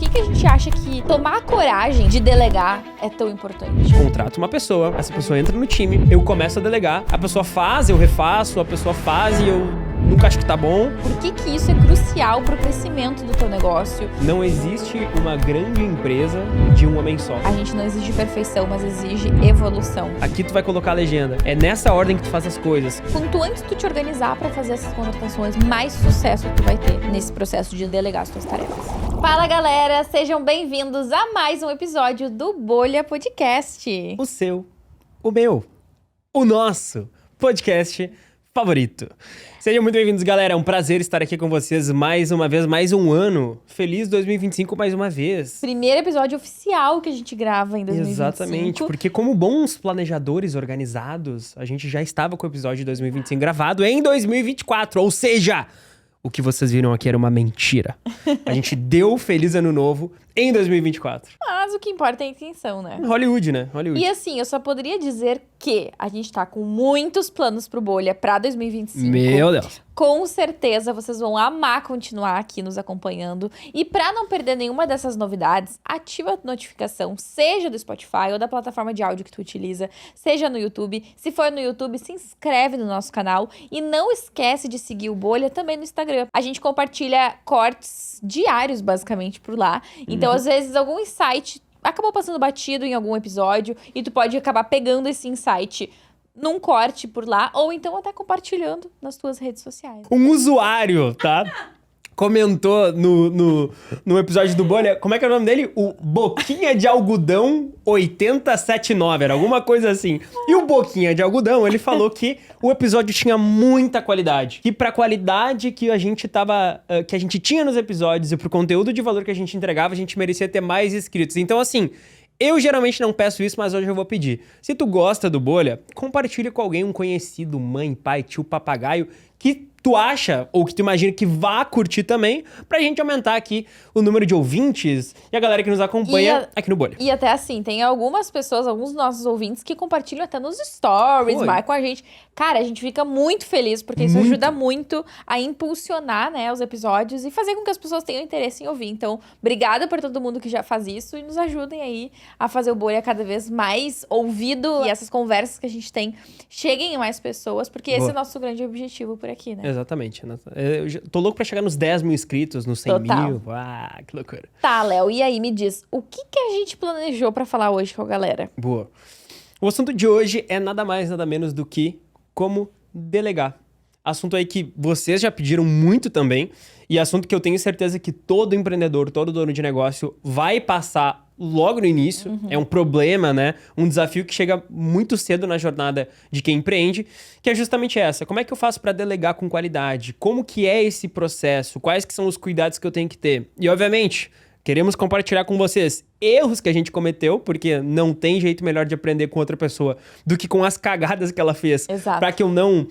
que a gente acha que tomar a coragem de delegar é tão importante? Contrato uma pessoa, essa pessoa entra no time, eu começo a delegar, a pessoa faz, eu refaço, a pessoa faz e eu nunca acho que tá bom. Por que isso é crucial pro crescimento do teu negócio? Não existe uma grande empresa de um homem só. A gente não exige perfeição, mas exige evolução. Aqui tu vai colocar a legenda. É nessa ordem que tu faz as coisas. Quanto antes tu te organizar pra fazer essas contratações, mais sucesso tu vai ter nesse processo de delegar as tuas tarefas. Fala, galera! Sejam bem-vindos a mais um episódio do Bolha Podcast. O seu, o meu, o nosso podcast favorito. Sejam muito bem-vindos, galera. É um prazer estar aqui com vocês mais uma vez, mais um ano. Feliz 2025 mais uma vez. Primeiro episódio oficial que a gente grava em 2025. Exatamente, porque como bons planejadores organizados, a gente já estava com o episódio de 2025 gravado em 2024, ou seja, o que vocês viram aqui era uma mentira. A gente deu Feliz Ano Novo em 2024. Mas o que importa é a intenção, né? Hollywood, né? Hollywood. E assim, eu só poderia dizer que a gente tá com muitos planos pro Bolha pra 2025. Meu Deus. Com certeza vocês vão amar continuar aqui nos acompanhando. E pra não perder nenhuma dessas novidades, ativa a notificação, seja do Spotify ou da plataforma de áudio que tu utiliza, seja no YouTube. Se for no YouTube, se inscreve no nosso canal e não esquece de seguir o Bolha também no Instagram. A gente compartilha cortes diários, basicamente, por lá. Então, às vezes, algum insight acabou passando batido em algum episódio e tu pode acabar pegando esse insight num corte por lá, ou então até compartilhando nas tuas redes sociais. Um usuário, tá? Comentou no episódio do Bolha, como é que é o nome dele? O Boquinha de Algodão 8079, era alguma coisa assim. E o Boquinha de Algodão, ele falou que o episódio tinha muita qualidade. Que pra qualidade que a gente que a gente tinha nos episódios e pro conteúdo de valor que a gente entregava, a gente merecia ter mais inscritos. Então, assim, eu geralmente não peço isso, mas hoje eu vou pedir. Se tu gosta do Bolha, compartilha com alguém, um conhecido, mãe, pai, tio, papagaio, que tu acha ou que tu imagina que vá curtir também, pra gente aumentar aqui o número de ouvintes e a galera que nos acompanha aqui no Bolha. E até assim, tem algumas pessoas, alguns dos nossos ouvintes que compartilham até nos stories, marcam a gente. Cara, a gente fica muito feliz, porque isso ajuda muito a impulsionar, né, os episódios e fazer com que as pessoas tenham interesse em ouvir. Então, obrigada por todo mundo que já faz isso e nos ajudem aí a fazer o Bolha cada vez mais ouvido e essas conversas que a gente tem cheguem a mais pessoas, porque esse é o nosso grande objetivo por aqui, né? Exatamente. Eu já tô louco pra chegar nos 10 mil inscritos, nos 100 mil. Ah, que loucura. Tá, Léo, e aí me diz, o que a gente planejou pra falar hoje com a galera? Boa. O assunto de hoje é nada mais, nada menos do que como delegar. Assunto aí que vocês já pediram muito também, e assunto que eu tenho certeza que todo empreendedor, todo dono de negócio vai passar logo no início. É um problema, né? Um desafio que chega muito cedo na jornada de quem empreende, que é justamente essa. Como é que eu faço para delegar com qualidade? Como que é esse processo? Quais que são os cuidados que eu tenho que ter? E, obviamente, queremos compartilhar com vocês erros que a gente cometeu, porque não tem jeito melhor de aprender com outra pessoa do que com as cagadas que ela fez. Exato. Para que eu não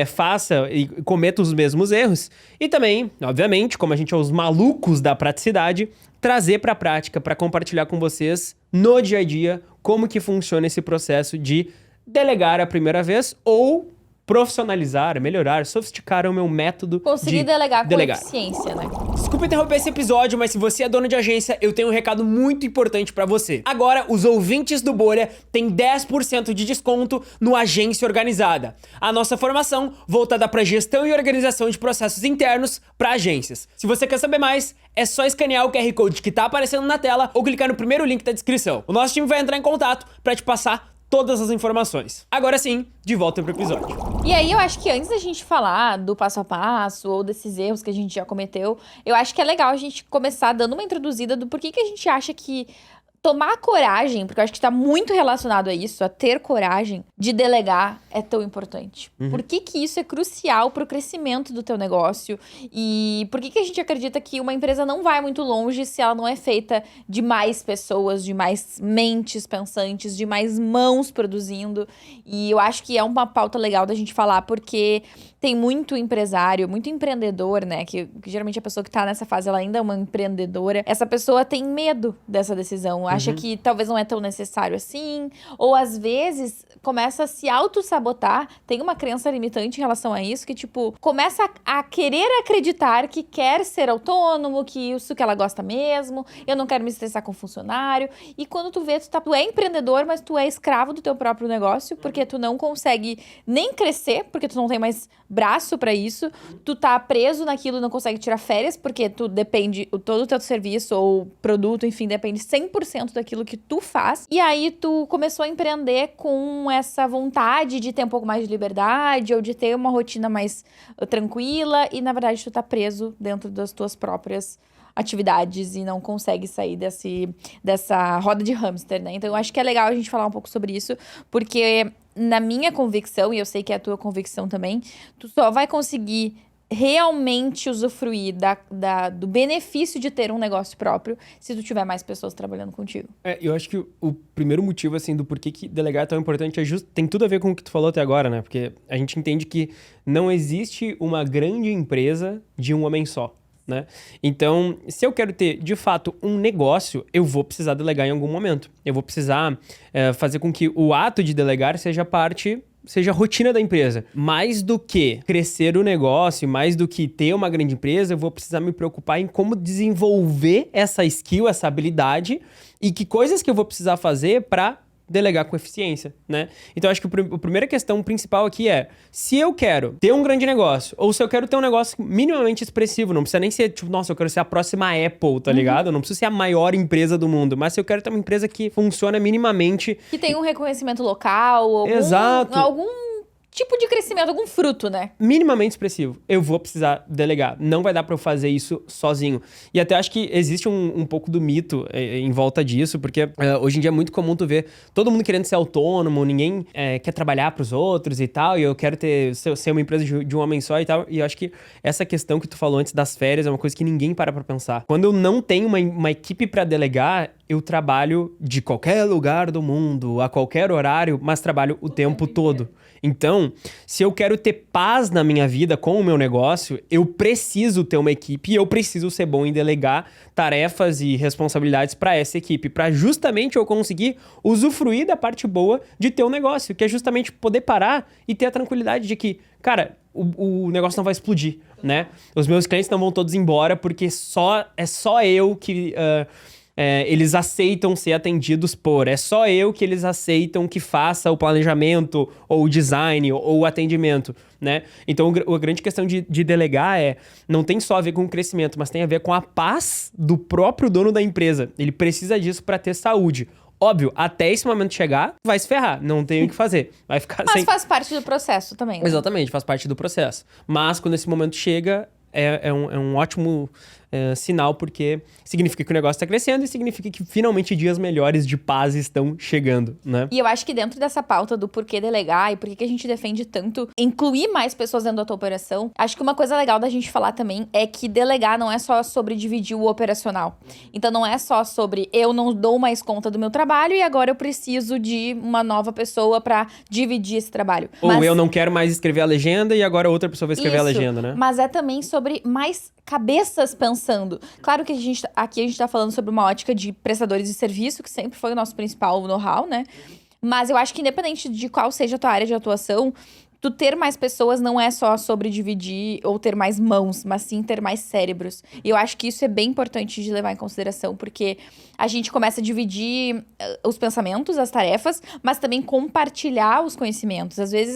faça e cometa os mesmos erros. E também, obviamente, como a gente é os malucos da praticidade, trazer para a prática, para compartilhar com vocês no dia a dia como que funciona esse processo de delegar a primeira vez ou profissionalizar, melhorar, sofisticar o meu método Conseguir de delegar com eficiência, né? Desculpa interromper esse episódio, mas se você é dono de agência, eu tenho um recado muito importante pra você. Agora, os ouvintes do Bolha têm 10% de desconto no Agência Organizada. A nossa formação voltada pra gestão e organização de processos internos pra agências. Se você quer saber mais, é só escanear o QR Code que tá aparecendo na tela ou clicar no primeiro link da descrição. O nosso time vai entrar em contato pra te passar todas as informações. Agora sim, de volta pro episódio. E aí eu acho que antes da gente falar do passo a passo ou desses erros que a gente já cometeu, eu acho que é legal a gente começar dando uma introduzida do porquê que a gente acha que tomar coragem, porque eu acho que está muito relacionado a isso, a ter coragem de delegar é tão importante. Por que isso é crucial para o crescimento do teu negócio? E por que a gente acredita que uma empresa não vai muito longe se ela não é feita de mais pessoas, de mais mentes pensantes, de mais mãos produzindo? E eu acho que é uma pauta legal da gente falar, porque tem muito empresário, muito empreendedor, né? Que geralmente a pessoa que tá nessa fase, ela ainda é uma empreendedora. Essa pessoa tem medo dessa decisão. acha que talvez não é tão necessário assim, ou às vezes começa a se auto-sabotar, tem uma crença limitante em relação a isso, que tipo, começa a querer acreditar que quer ser autônomo, que isso que ela gosta mesmo, eu não quero me estressar com funcionário, e quando tu vê, tu é empreendedor, mas tu é escravo do teu próprio negócio, porque tu não consegue nem crescer, porque tu não tem mais braço pra isso, tu tá preso naquilo e não consegue tirar férias, porque tu depende, todo o teu serviço ou produto, enfim, depende 100% daquilo que tu faz. E aí tu começou a empreender com essa vontade de ter um pouco mais de liberdade ou de ter uma rotina mais tranquila e, na verdade, tu tá preso dentro das tuas próprias atividades e não consegue sair dessa roda de hamster, né? Então, eu acho que é legal a gente falar um pouco sobre isso, porque na minha convicção, e eu sei que é a tua convicção também, tu só vai conseguir realmente usufruir do benefício de ter um negócio próprio se tu tiver mais pessoas trabalhando contigo. Eu acho que o primeiro motivo, assim, do porquê que delegar é tão importante tem tudo a ver com o que tu falou até agora, né? Porque a gente entende que não existe uma grande empresa de um homem só, né? Então, se eu quero ter, de fato, um negócio, eu vou precisar delegar em algum momento. Eu vou precisar fazer com que o ato de delegar seja a rotina da empresa. Mais do que crescer o negócio, mais do que ter uma grande empresa, eu vou precisar me preocupar em como desenvolver essa skill, essa habilidade e que coisas que eu vou precisar fazer para delegar com eficiência, né? Então, acho que a primeira questão principal aqui é, se eu quero ter um grande negócio, ou se eu quero ter um negócio minimamente expressivo, não precisa nem ser, tipo, nossa, eu quero ser a próxima Apple, tá ligado? Eu não preciso ser a maior empresa do mundo, mas se eu quero ter uma empresa que funciona minimamente... Que tem um reconhecimento local, Exato. algum tipo de crescimento, algum fruto, né? Minimamente expressivo. Eu vou precisar delegar. Não vai dar pra eu fazer isso sozinho. E até acho que existe um pouco do mito em volta disso, porque hoje em dia é muito comum tu ver todo mundo querendo ser autônomo, ninguém quer trabalhar pros outros e tal, e eu quero ser uma empresa de um homem só e tal. E eu acho que essa questão que tu falou antes das férias é uma coisa que ninguém para pra pensar. Quando eu não tenho uma equipe pra delegar, eu trabalho de qualquer lugar do mundo, a qualquer horário, mas trabalho o tempo todo. Então, se eu quero ter paz na minha vida com o meu negócio, eu preciso ter uma equipe e eu preciso ser bom em delegar tarefas e responsabilidades para essa equipe, para justamente eu conseguir usufruir da parte boa de ter um negócio, que é justamente poder parar e ter a tranquilidade de que, cara, o negócio não vai explodir, né? Os meus clientes não vão todos embora porque é só eu que... eles aceitam ser atendidos por. É só eu que eles aceitam que faça o planejamento, ou o design, ou o atendimento, né? Então, a grande questão de delegar não tem só a ver com o crescimento, mas tem a ver com a paz do próprio dono da empresa. Ele precisa disso para ter saúde. Óbvio, até esse momento chegar, vai se ferrar. Não tem o que fazer. Vai ficar Mas faz parte do processo também, né? Exatamente, faz parte do processo. Mas, quando esse momento chega, é um ótimo... sinal, porque significa que o negócio está crescendo e significa que finalmente dias melhores de paz estão chegando, né? E eu acho que dentro dessa pauta do porquê delegar e por que a gente defende tanto incluir mais pessoas dentro da tua operação, acho que uma coisa legal da gente falar também é que delegar não é só sobre dividir o operacional. Então não é só sobre eu não dou mais conta do meu trabalho e agora eu preciso de uma nova pessoa para dividir esse trabalho. Ou eu não quero mais escrever a legenda e agora outra pessoa vai escrever a legenda, né? Mas é também sobre mais cabeças pensando. Claro que aqui a gente tá falando sobre uma ótica de prestadores de serviço, que sempre foi o nosso principal know-how, né? Mas eu acho que independente de qual seja a tua área de atuação, tu ter mais pessoas não é só sobre dividir ou ter mais mãos, mas sim ter mais cérebros. E eu acho que isso é bem importante de levar em consideração, porque a gente começa a dividir os pensamentos, as tarefas, mas também compartilhar os conhecimentos. Às vezes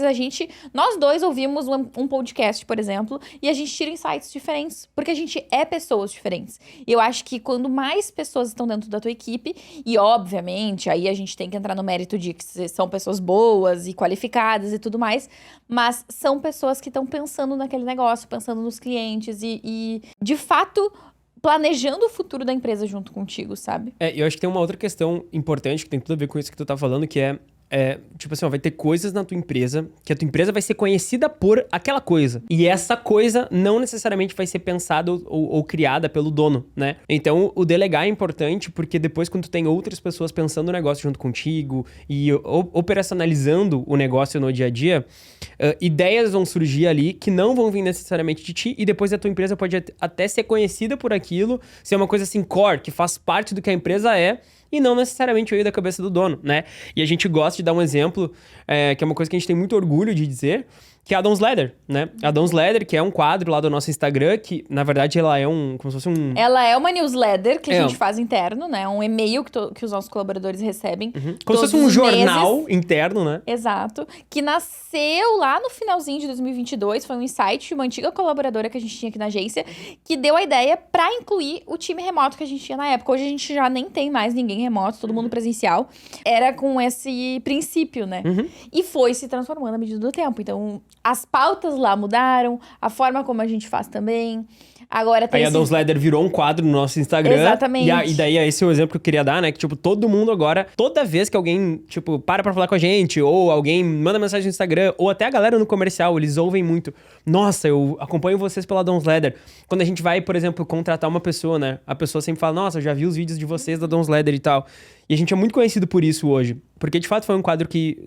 nós dois ouvimos um podcast, por exemplo, e a gente tira insights diferentes, porque a gente é pessoas diferentes. E eu acho que quando mais pessoas estão dentro da tua equipe, e obviamente, aí a gente tem que entrar no mérito de que são pessoas boas e qualificadas e tudo mais, mas são pessoas que estão pensando naquele negócio, pensando nos clientes e de fato, planejando o futuro da empresa junto contigo, sabe? Eu acho que tem uma outra questão importante que tem tudo a ver com isso que tu tá falando, que tipo assim, vai ter coisas na tua empresa que a tua empresa vai ser conhecida por aquela coisa. E essa coisa não necessariamente vai ser pensada ou criada pelo dono, né? Então, o delegar é importante porque depois quando tu tem outras pessoas pensando no negócio junto contigo e operacionalizando o negócio no dia a dia, ideias vão surgir ali que não vão vir necessariamente de ti e depois a tua empresa pode até ser conhecida por aquilo, ser uma coisa assim core, que faz parte do que a empresa é, e não necessariamente veio da cabeça do dono, né? E a gente gosta de dar um exemplo, que é uma coisa que a gente tem muito orgulho de dizer, que é a Adam's Ladder, né? A Adam's Ladder, que é um quadro lá do nosso Instagram, que, na verdade, ela é como se fosse um... Ela é uma newsletter que a gente faz interno, né? Um e-mail que os nossos colaboradores recebem. Como se fosse um jornal interno, né? Exato. Que nasceu lá no finalzinho de 2022. Foi um insight de uma antiga colaboradora que a gente tinha aqui na agência, que deu a ideia pra incluir o time remoto que a gente tinha na época. Hoje a gente já nem tem mais ninguém remoto, todo mundo presencial. Era com esse princípio, né? E foi se transformando à medida do tempo. Então, as pautas lá mudaram, a forma como a gente faz também. Agora tem Aí a Adam's Ladder virou um quadro no nosso Instagram. Exatamente. E daí, esse é o exemplo que eu queria dar, né? Que, tipo, todo mundo agora, toda vez que alguém, tipo, para pra falar com a gente, ou alguém manda mensagem no Instagram, ou até a galera no comercial, eles ouvem muito. Nossa, eu acompanho vocês pela Adam's Ladder. Quando a gente vai, por exemplo, contratar uma pessoa, né? A pessoa sempre fala, nossa, eu já vi os vídeos de vocês da Adam's Ladder e tal. E a gente é muito conhecido por isso hoje. Porque, de fato, foi um quadro que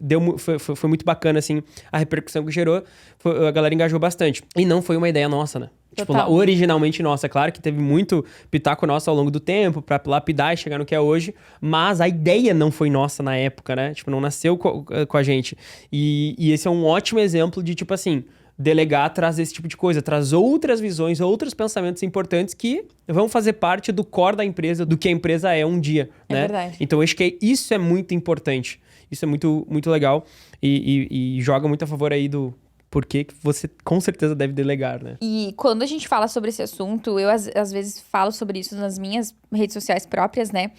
foi muito bacana, assim. A repercussão que gerou, a galera engajou bastante. E não foi uma ideia nossa, né? Tipo, originalmente nossa. Claro que teve muito pitaco nosso ao longo do tempo pra lapidar e chegar no que é hoje. Mas a ideia não foi nossa na época, né? Tipo, não nasceu com a gente. E esse é um ótimo exemplo de, tipo assim... Delegar traz esse tipo de coisa, traz outras visões, outros pensamentos importantes que vão fazer parte do core da empresa, do que a empresa é um dia, né? É verdade. Então, eu acho que isso é muito importante. Isso é muito, muito legal e joga muito a favor aí do porquê que você com certeza deve delegar, né? E quando a gente fala sobre esse assunto, eu às vezes falo sobre isso nas minhas redes sociais próprias, né?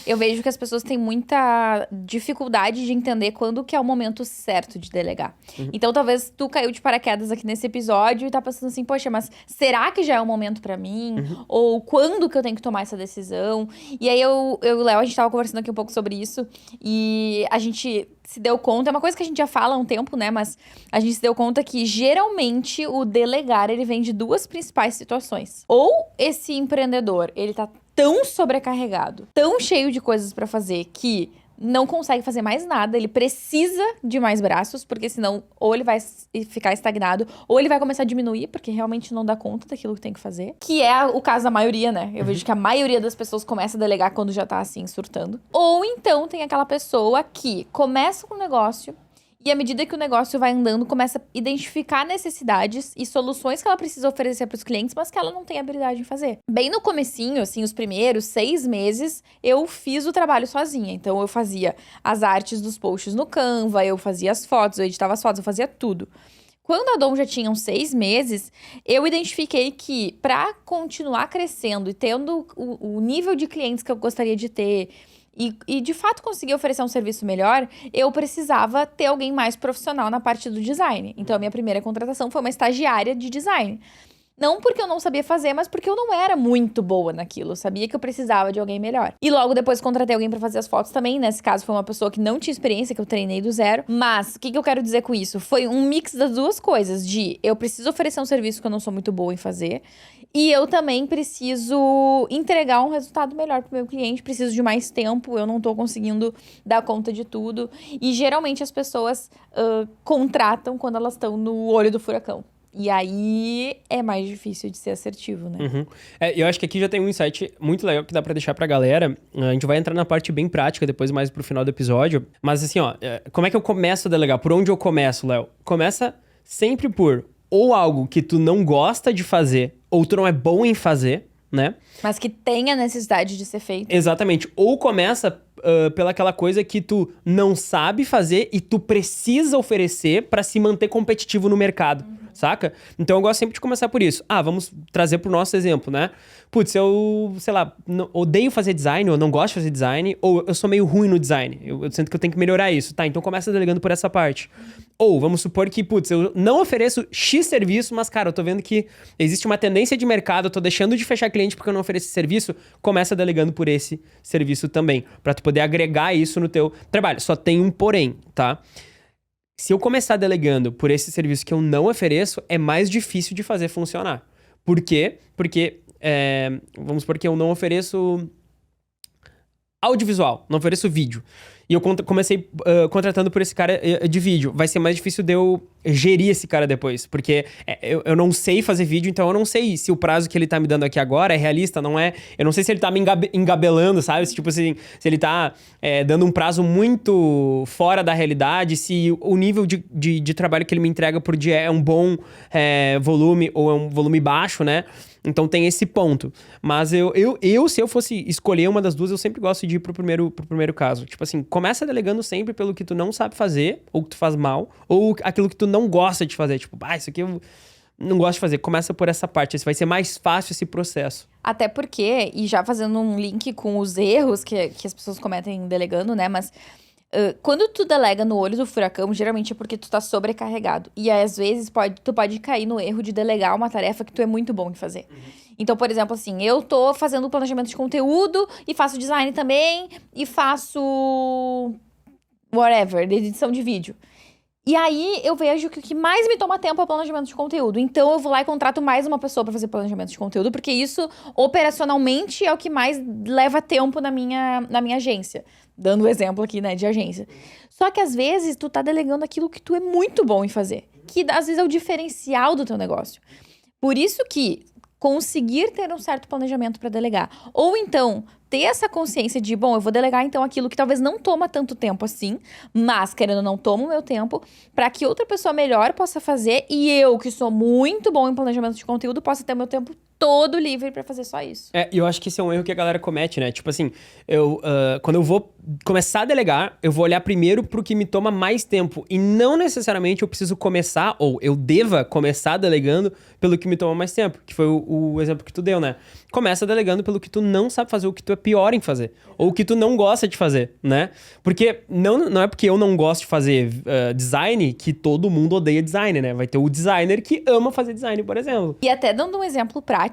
Eu vejo que as pessoas têm muita dificuldade de entender quando que é o momento certo de delegar. Então, talvez tu caiu de paraquedas aqui nesse episódio e tá pensando assim, poxa, mas será que já é o momento pra mim? Ou quando que eu tenho que tomar essa decisão? E aí, eu e o Léo, a gente tava conversando aqui um pouco sobre isso. E a gente se deu conta, é uma coisa que a gente já fala há um tempo, né? Mas a gente se deu conta que, geralmente, o delegar, ele vem de duas principais situações. Ou esse empreendedor, ele tá tão sobrecarregado, tão cheio de coisas pra fazer, que não consegue fazer mais nada, ele precisa de mais braços, porque senão ou ele vai ficar estagnado, ou ele vai começar a diminuir, porque realmente não dá conta daquilo que tem que fazer. Que é o caso da maioria, né? Eu vejo que a maioria das pessoas começa a delegar quando já tá assim, surtando. Ou então tem aquela pessoa que começa com um negócio, e à medida que o negócio vai andando, começa a identificar necessidades e soluções que ela precisa oferecer para os clientes, mas que ela não tem habilidade em fazer. Bem no comecinho, assim, os primeiros 6 meses, eu fiz o trabalho sozinha. Então, eu fazia as artes dos posts no Canva, eu fazia as fotos, eu editava as fotos, eu fazia tudo. Quando a Dom já tinha uns 6 meses, eu identifiquei que para continuar crescendo e tendo o nível de clientes que eu gostaria de ter... E, de fato, conseguir oferecer um serviço melhor, eu precisava ter alguém mais profissional na parte do design. Então, a minha primeira contratação foi uma estagiária de design. Não porque eu não sabia fazer, mas porque eu não era muito boa naquilo. Eu sabia que eu precisava de alguém melhor. E logo depois contratei alguém pra fazer as fotos também. Nesse caso, foi uma pessoa que não tinha experiência, que eu treinei do zero. Mas, o que eu quero dizer com isso? Foi um mix das duas coisas. De eu preciso oferecer um serviço que eu não sou muito boa em fazer. E eu também preciso entregar um resultado melhor pro meu cliente. Preciso de mais tempo, eu não tô conseguindo dar conta de tudo. E geralmente as pessoas contratam quando elas estão no olho do furacão. E aí é mais difícil de ser assertivo, né? Eu acho que aqui já tem um insight muito legal que dá pra deixar pra galera. A gente vai entrar na parte bem prática depois, mais pro final do episódio. Mas assim, ó, como é que eu começo a delegar? Por onde eu começo, Léo? Começa sempre por ou algo que tu não gosta de fazer, ou tu não é bom em fazer, né? Mas que tenha necessidade de ser feito. Exatamente. Ou começa pela aquela coisa que tu não sabe fazer e tu precisa oferecer pra se manter competitivo no mercado, saca? Então eu gosto sempre de começar por isso. Vamos trazer pro nosso exemplo, né? Putz, eu, sei lá, odeio fazer design, ou não gosto de fazer design, ou eu sou meio ruim no design. Eu sinto que eu tenho que melhorar isso. Tá, então começa delegando por essa parte. Ou, vamos supor que, putz, eu não ofereço X serviço, mas, cara, eu tô vendo que existe uma tendência de mercado, eu tô deixando de fechar cliente porque eu não ofereço esse serviço, começa delegando por esse serviço também, pra tu poder agregar isso no teu trabalho. Só tem um porém, tá? Se eu começar delegando por esse serviço que eu não ofereço, é mais difícil de fazer funcionar. Por quê? Porque, vamos supor que eu não ofereço audiovisual, não ofereço vídeo. E eu comecei contratando por esse cara de vídeo. Vai ser mais difícil de eu gerir esse cara depois. Porque eu não sei fazer vídeo, então eu não sei se o prazo que ele tá me dando aqui agora é realista, não é. Eu não sei se ele tá me engabelando, sabe? Tipo assim, se ele tá dando um prazo muito fora da realidade, se o nível de trabalho que ele me entrega por dia é um bom volume ou é um volume baixo, né? Então tem esse ponto. Mas se eu fosse escolher uma das duas, eu sempre gosto de ir pro primeiro caso. Tipo assim, começa delegando sempre pelo que tu não sabe fazer, ou que tu faz mal, ou aquilo que tu não gosta de fazer. Tipo, isso aqui eu não gosto de fazer. Começa por essa parte, vai ser mais fácil esse processo. Até porque, e já fazendo um link com os erros que as pessoas cometem delegando, né? Mas quando tu delega no olho do furacão, geralmente é porque tu tá sobrecarregado. E aí, às vezes, tu pode cair no erro de delegar uma tarefa que tu é muito bom em fazer. Então, por exemplo, assim, eu tô fazendo planejamento de conteúdo e faço design também e faço whatever, edição de vídeo. E aí, eu vejo que o que mais me toma tempo é o planejamento de conteúdo. Então, eu vou lá e contrato mais uma pessoa pra fazer planejamento de conteúdo, porque isso, operacionalmente, é o que mais leva tempo na minha agência. Dando o exemplo aqui, né, de agência. Só que, às vezes, tu tá delegando aquilo que tu é muito bom em fazer. Que, às vezes, é o diferencial do teu negócio. Por isso que conseguir ter um certo planejamento pra delegar. Ou, então, ter essa consciência de, bom, eu vou delegar, então, aquilo que talvez não toma tanto tempo assim, mas, querendo ou não, toma o meu tempo, pra que outra pessoa melhor possa fazer e eu, que sou muito bom em planejamento de conteúdo, possa ter o meu tempo todo livre pra fazer só isso. E eu acho que esse é um erro que a galera comete, né? Tipo assim, quando eu vou começar a delegar, eu vou olhar primeiro pro que me toma mais tempo. E não necessariamente eu preciso começar, ou eu deva começar delegando pelo que me toma mais tempo. Que foi o exemplo que tu deu, né? Começa delegando pelo que tu não sabe fazer, o que tu é pior em fazer. Ou o que tu não gosta de fazer, né? Porque não é porque eu não gosto de fazer design que todo mundo odeia design, né? Vai ter o designer que ama fazer design, por exemplo. E até dando um exemplo prático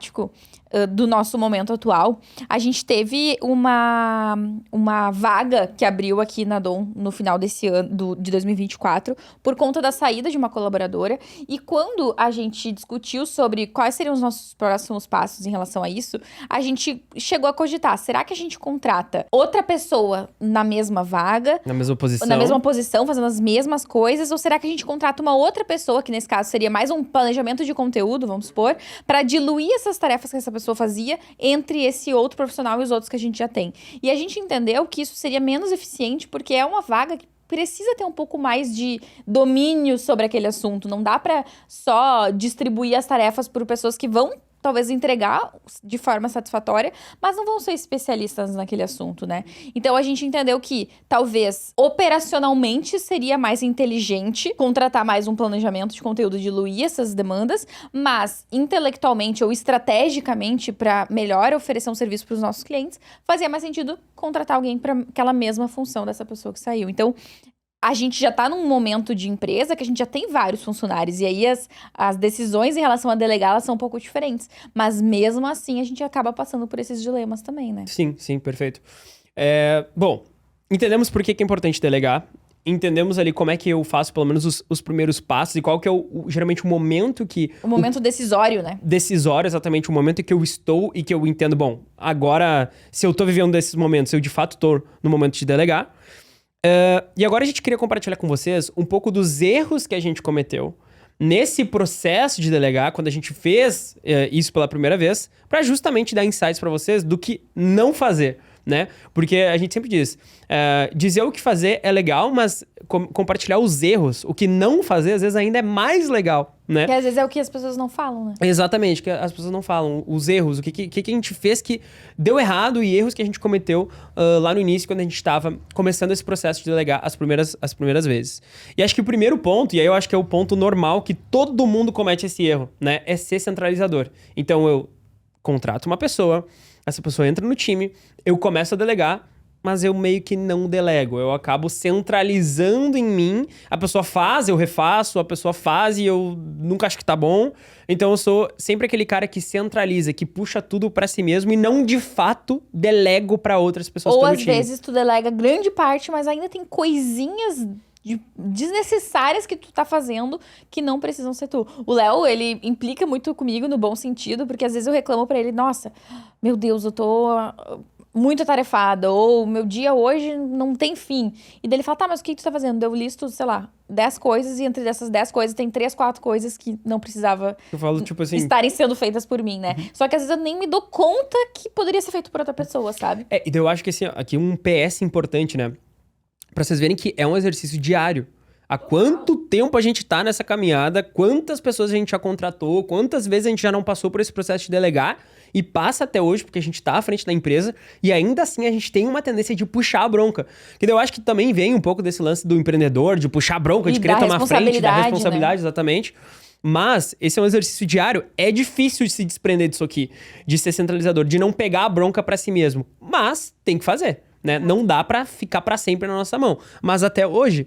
do nosso momento atual, a gente teve uma vaga que abriu aqui na Dom no final desse ano, de 2024, por conta da saída de uma colaboradora. E quando a gente discutiu sobre quais seriam os nossos próximos passos em relação a isso, a gente chegou a cogitar, será que a gente contrata outra pessoa na mesma vaga? Na mesma posição? Na mesma posição, fazendo as mesmas coisas? Ou será que a gente contrata uma outra pessoa, que nesse caso seria mais um planejamento de conteúdo, vamos supor, para diluir essas tarefas que essa pessoa fazia entre esse outro profissional e os outros que a gente já tem? E a gente entendeu que isso seria menos eficiente, porque é uma vaga que precisa ter um pouco mais de domínio sobre aquele assunto. Não dá para só distribuir as tarefas por pessoas que vão talvez entregar de forma satisfatória, mas não vão ser especialistas naquele assunto, né? Então, a gente entendeu que, talvez, operacionalmente seria mais inteligente contratar mais um planejamento de conteúdo, diluir essas demandas, mas intelectualmente ou estrategicamente, para melhor oferecer um serviço para os nossos clientes, fazia mais sentido contratar alguém para aquela mesma função dessa pessoa que saiu. Então, a gente já tá num momento de empresa que a gente já tem vários funcionários. E aí as decisões em relação a delegar, elas são um pouco diferentes. Mas mesmo assim, a gente acaba passando por esses dilemas também, né? Sim, perfeito. Bom, entendemos por que é importante delegar. Entendemos ali como é que eu faço, pelo menos, os primeiros passos. E qual que é, geralmente, o momento que... O momento decisório, né? Decisório, exatamente. O momento em que eu estou e que eu entendo, bom, agora, se eu tô vivendo desses momentos, eu de fato tô no momento de delegar. E agora a gente queria compartilhar com vocês um pouco dos erros que a gente cometeu nesse processo de delegar, quando a gente fez isso pela primeira vez, para justamente dar insights para vocês do que não fazer, né? Porque a gente sempre diz, dizer o que fazer é legal, mas compartilhar os erros, o que não fazer, às vezes ainda é mais legal, né? Que às vezes é o que as pessoas não falam, né? Exatamente, que as pessoas não falam. Os erros, o que a gente fez que deu errado e erros que a gente cometeu lá no início, quando a gente estava começando esse processo de delegar as primeiras vezes. E acho que o primeiro ponto, e aí eu acho que é o ponto normal, que todo mundo comete esse erro, né? É ser centralizador. Então eu contrato uma pessoa, essa pessoa entra no time, eu começo a delegar, mas eu meio que não delego. Eu acabo centralizando em mim. A pessoa faz, eu refaço. A pessoa faz e eu nunca acho que tá bom. Então eu sou sempre aquele cara que centraliza, que puxa tudo pra si mesmo e não, de fato, delego pra outras pessoas. Ou às vezes tu delega grande parte, mas ainda tem coisinhas desnecessárias que tu tá fazendo que não precisam ser tu. O Léo, ele implica muito comigo no bom sentido, porque às vezes eu reclamo pra ele, nossa, meu Deus, eu tô muito atarefada, ou meu dia hoje não tem fim. E daí ele fala, tá, mas o que tu tá fazendo? Eu listo, sei lá, 10 coisas, e entre essas 10 coisas tem 3, 4 coisas que não precisava Eu falo, tipo assim... estarem sendo feitas por mim, né? Só que às vezes eu nem me dou conta que poderia ser feito por outra pessoa, sabe? E daí eu acho que assim, ó, aqui um PS importante, né? Pra vocês verem que é um exercício diário. Há quanto tempo a gente tá nessa caminhada, quantas pessoas a gente já contratou, quantas vezes a gente já não passou por esse processo de delegar e passa até hoje, porque a gente tá à frente da empresa e ainda assim a gente tem uma tendência de puxar a bronca. Que daí eu acho que também vem um pouco desse lance do empreendedor, de puxar a bronca, de querer tomar frente, da responsabilidade, né? Exatamente. Mas esse é um exercício diário, é difícil de se desprender disso aqui, de ser centralizador, de não pegar a bronca pra si mesmo. Mas tem que fazer. Né? Não dá pra ficar pra sempre na nossa mão. Mas até hoje,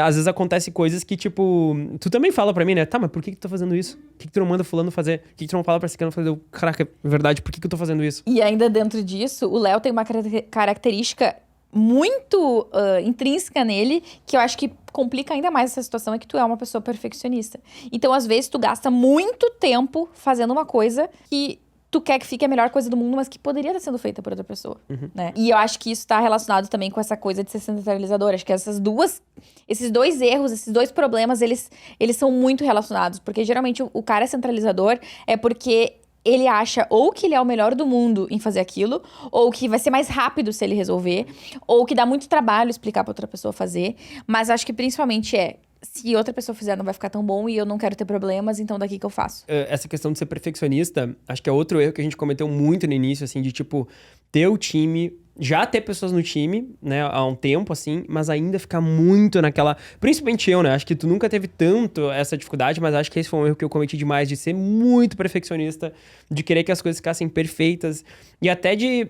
às vezes acontece coisas que, tipo... Tu também fala pra mim, né? Tá, mas por que tu tá fazendo isso? Por que tu não manda fulano fazer? Por que tu não fala pra ciclano fazer? Caraca, é verdade, por que eu tô fazendo isso? E ainda dentro disso, o Léo tem uma característica muito intrínseca nele, que eu acho que complica ainda mais essa situação, é que tu é uma pessoa perfeccionista. Então, às vezes, tu gasta muito tempo fazendo uma coisa que... tu quer que fique a melhor coisa do mundo, mas que poderia estar sendo feita por outra pessoa, né? E eu acho que isso tá relacionado também com essa coisa de ser centralizador. Acho que esses dois erros, esses dois problemas, eles são muito relacionados. Porque geralmente o cara é centralizador é porque ele acha ou que ele é o melhor do mundo em fazer aquilo, ou que vai ser mais rápido se ele resolver, ou que dá muito trabalho explicar pra outra pessoa fazer. Mas acho que principalmente se outra pessoa fizer, não vai ficar tão bom e eu não quero ter problemas, então daqui que eu faço. Essa questão de ser perfeccionista, acho que é outro erro que a gente cometeu muito no início, assim, de tipo, ter o time, já ter pessoas no time, né, há um tempo, assim, mas ainda ficar muito naquela... Principalmente eu, né, acho que tu nunca teve tanto essa dificuldade, mas acho que esse foi um erro que eu cometi demais, de ser muito perfeccionista, de querer que as coisas ficassem perfeitas, e até de...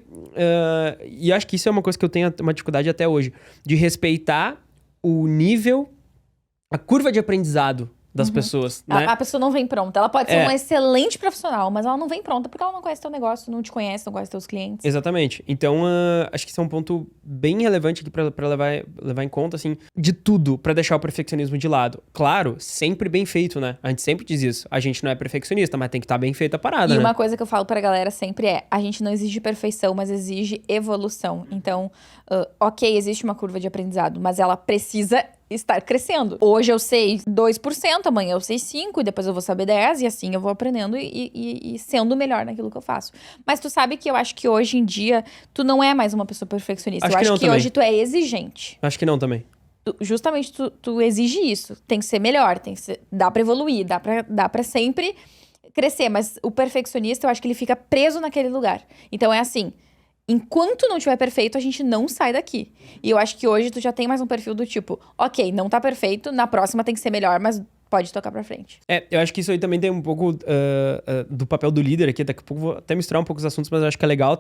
e acho que isso é uma coisa que eu tenho uma dificuldade até hoje, de respeitar o nível... a curva de aprendizado das pessoas, né? A pessoa não vem pronta. Ela pode ser uma excelente profissional, mas ela não vem pronta porque ela não conhece teu negócio, não te conhece, não conhece teus clientes. Exatamente. Então, acho que isso é um ponto bem relevante aqui pra levar em conta, assim, de tudo, pra deixar o perfeccionismo de lado. Claro, sempre bem feito, né? A gente sempre diz isso. A gente não é perfeccionista, mas tem que estar bem feita a parada, E né? uma coisa que eu falo pra galera sempre a gente não exige perfeição, mas exige evolução. Então, ok, existe uma curva de aprendizado, mas ela precisa estar crescendo. Hoje eu sei 2%, amanhã eu sei 5%, e depois eu vou saber 10%, e assim eu vou aprendendo e sendo melhor naquilo que eu faço. Mas tu sabe que eu acho que hoje em dia, tu não é mais uma pessoa perfeccionista. Eu acho que hoje tu é exigente. Acho que não também. Justamente tu exige isso. Tem que ser melhor, dá pra evoluir, dá pra sempre crescer. Mas o perfeccionista, eu acho que ele fica preso naquele lugar. Então é assim... enquanto não tiver perfeito, a gente não sai daqui. E eu acho que hoje tu já tem mais um perfil do tipo... ok, não tá perfeito, na próxima tem que ser melhor, mas pode tocar pra frente. Eu acho que isso aí também tem um pouco do papel do líder aqui. Daqui a pouco vou até misturar um pouco os assuntos, mas eu acho que é legal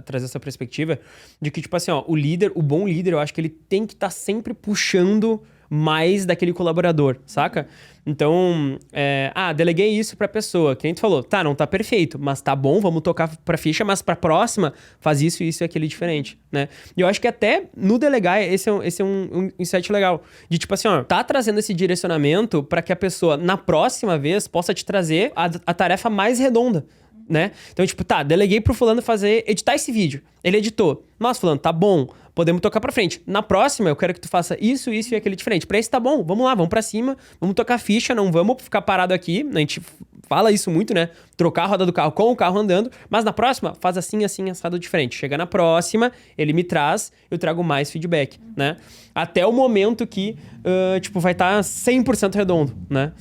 trazer essa perspectiva. De que, tipo assim, ó, o bom líder, eu acho que ele tem que estar sempre puxando mais daquele colaborador, saca? Então, deleguei isso pra pessoa. Que nem tu falou, tá, não tá perfeito, mas tá bom, vamos tocar pra ficha, mas pra próxima, faz isso e aquele diferente, né? E eu acho que até no delegar, esse é um insight legal. De tipo assim, ó, tá trazendo esse direcionamento pra que a pessoa, na próxima vez, possa te trazer a tarefa mais redonda, né? Então, tipo, tá, deleguei pro fulano editar esse vídeo. Ele editou. Nossa, fulano, tá bom. Podemos tocar pra frente. Na próxima, eu quero que tu faça isso e aquele diferente. Pra esse tá bom, vamos lá, vamos pra cima. Vamos tocar ficha, não vamos ficar parado aqui. A gente fala isso muito, né? Trocar a roda do carro com o carro andando. Mas na próxima, faz assim, assado diferente. Chega na próxima, ele me traz, eu trago mais feedback, né? Até o momento que, vai estar 100% redondo, né?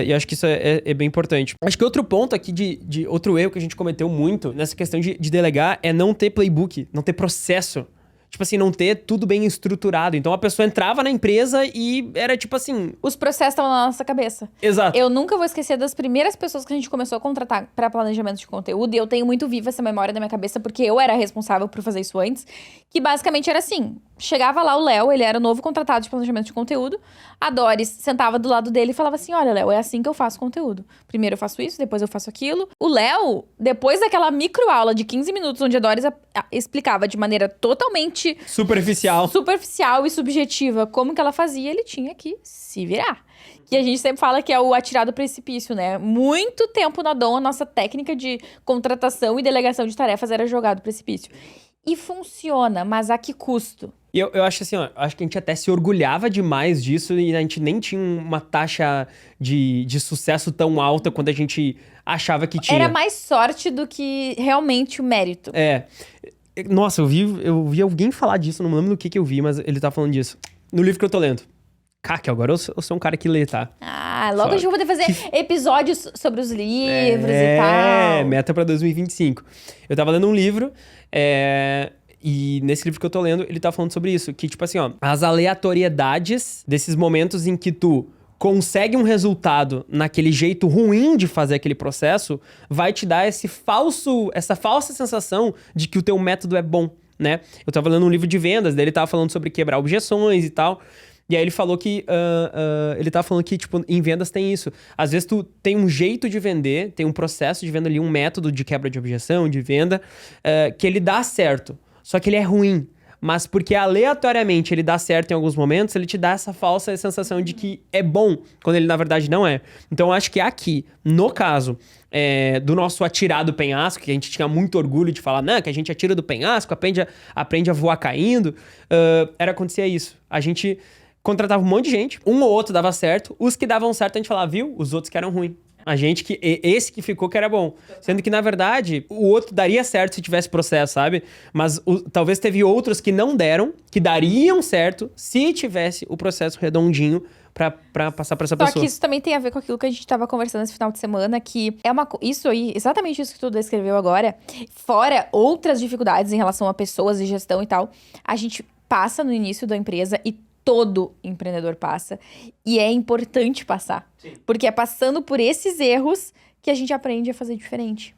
E acho que isso é bem importante. Acho que outro ponto aqui de outro erro que a gente cometeu muito nessa questão de delegar é não ter playbook, não ter processo. Tipo assim, não ter tudo bem estruturado. Então a pessoa entrava na empresa e era tipo assim... os processos estavam na nossa cabeça. Exato. Eu nunca vou esquecer das primeiras pessoas que a gente começou a contratar para planejamento de conteúdo. E eu tenho muito viva essa memória na minha cabeça, porque eu era responsável por fazer isso antes. Que basicamente era assim... chegava lá o Léo, ele era o novo contratado de planejamento de conteúdo. A Doris sentava do lado dele e falava assim: olha, Léo, é assim que eu faço conteúdo. Primeiro eu faço isso, depois eu faço aquilo. O Léo, depois daquela microaula de 15 minutos, onde a Doris explicava de maneira totalmente superficial e subjetiva como que ela fazia, ele tinha que se virar. Que a gente sempre fala que é o atirar do precipício, né? Muito tempo na Dom, a nossa técnica de contratação e delegação de tarefas era jogar do precipício. E funciona, mas a que custo? E eu acho assim, ó, acho que a gente até se orgulhava demais disso e a gente nem tinha uma taxa de sucesso tão alta quanto a gente achava que tinha. Era mais sorte do que realmente o mérito. Nossa, eu vi alguém falar disso, não me lembro do que eu vi, mas ele tá falando disso. No livro que eu tô lendo. Caque, agora eu sou um cara que lê, tá? Logo a gente vai poder fazer episódios sobre os livros e tal. Meta pra 2025. Eu tava lendo um livro, e nesse livro que eu tô lendo, ele tá falando sobre isso. Que, tipo assim, ó, as aleatoriedades desses momentos em que tu consegue um resultado naquele jeito ruim de fazer aquele processo, vai te dar essa falsa sensação de que o teu método é bom, né? Eu tava lendo um livro de vendas, daí ele tava falando sobre quebrar objeções e tal. E aí ele falou que, ele tava falando que, tipo, em vendas tem isso. Às vezes tu tem um jeito de vender, tem um processo de venda ali, um método de quebra de objeção, de venda, que ele dá certo. Só que ele é ruim. Mas porque aleatoriamente ele dá certo em alguns momentos, ele te dá essa falsa sensação de que é bom, quando ele na verdade não é. Então eu acho que aqui, no caso do nosso atirar do penhasco, que a gente tinha muito orgulho de falar, não, que a gente atira do penhasco, aprende a voar caindo, acontecia isso. A gente contratava um monte de gente, um ou outro dava certo, os que davam certo a gente falava, viu? Os outros que eram ruins. Esse que ficou que era bom. Sendo que, na verdade, o outro daria certo se tivesse processo, sabe? Mas talvez teve outros que não deram, que dariam certo se tivesse o processo redondinho pra passar pra essa pessoa. Só que isso também tem a ver com aquilo que a gente tava conversando esse final de semana, que é isso aí, exatamente isso que tu descreveu agora, fora outras dificuldades em relação a pessoas e gestão e tal, a gente passa no início da empresa e todo empreendedor passa. E é importante passar. Sim. Porque é passando por esses erros que a gente aprende a fazer diferente.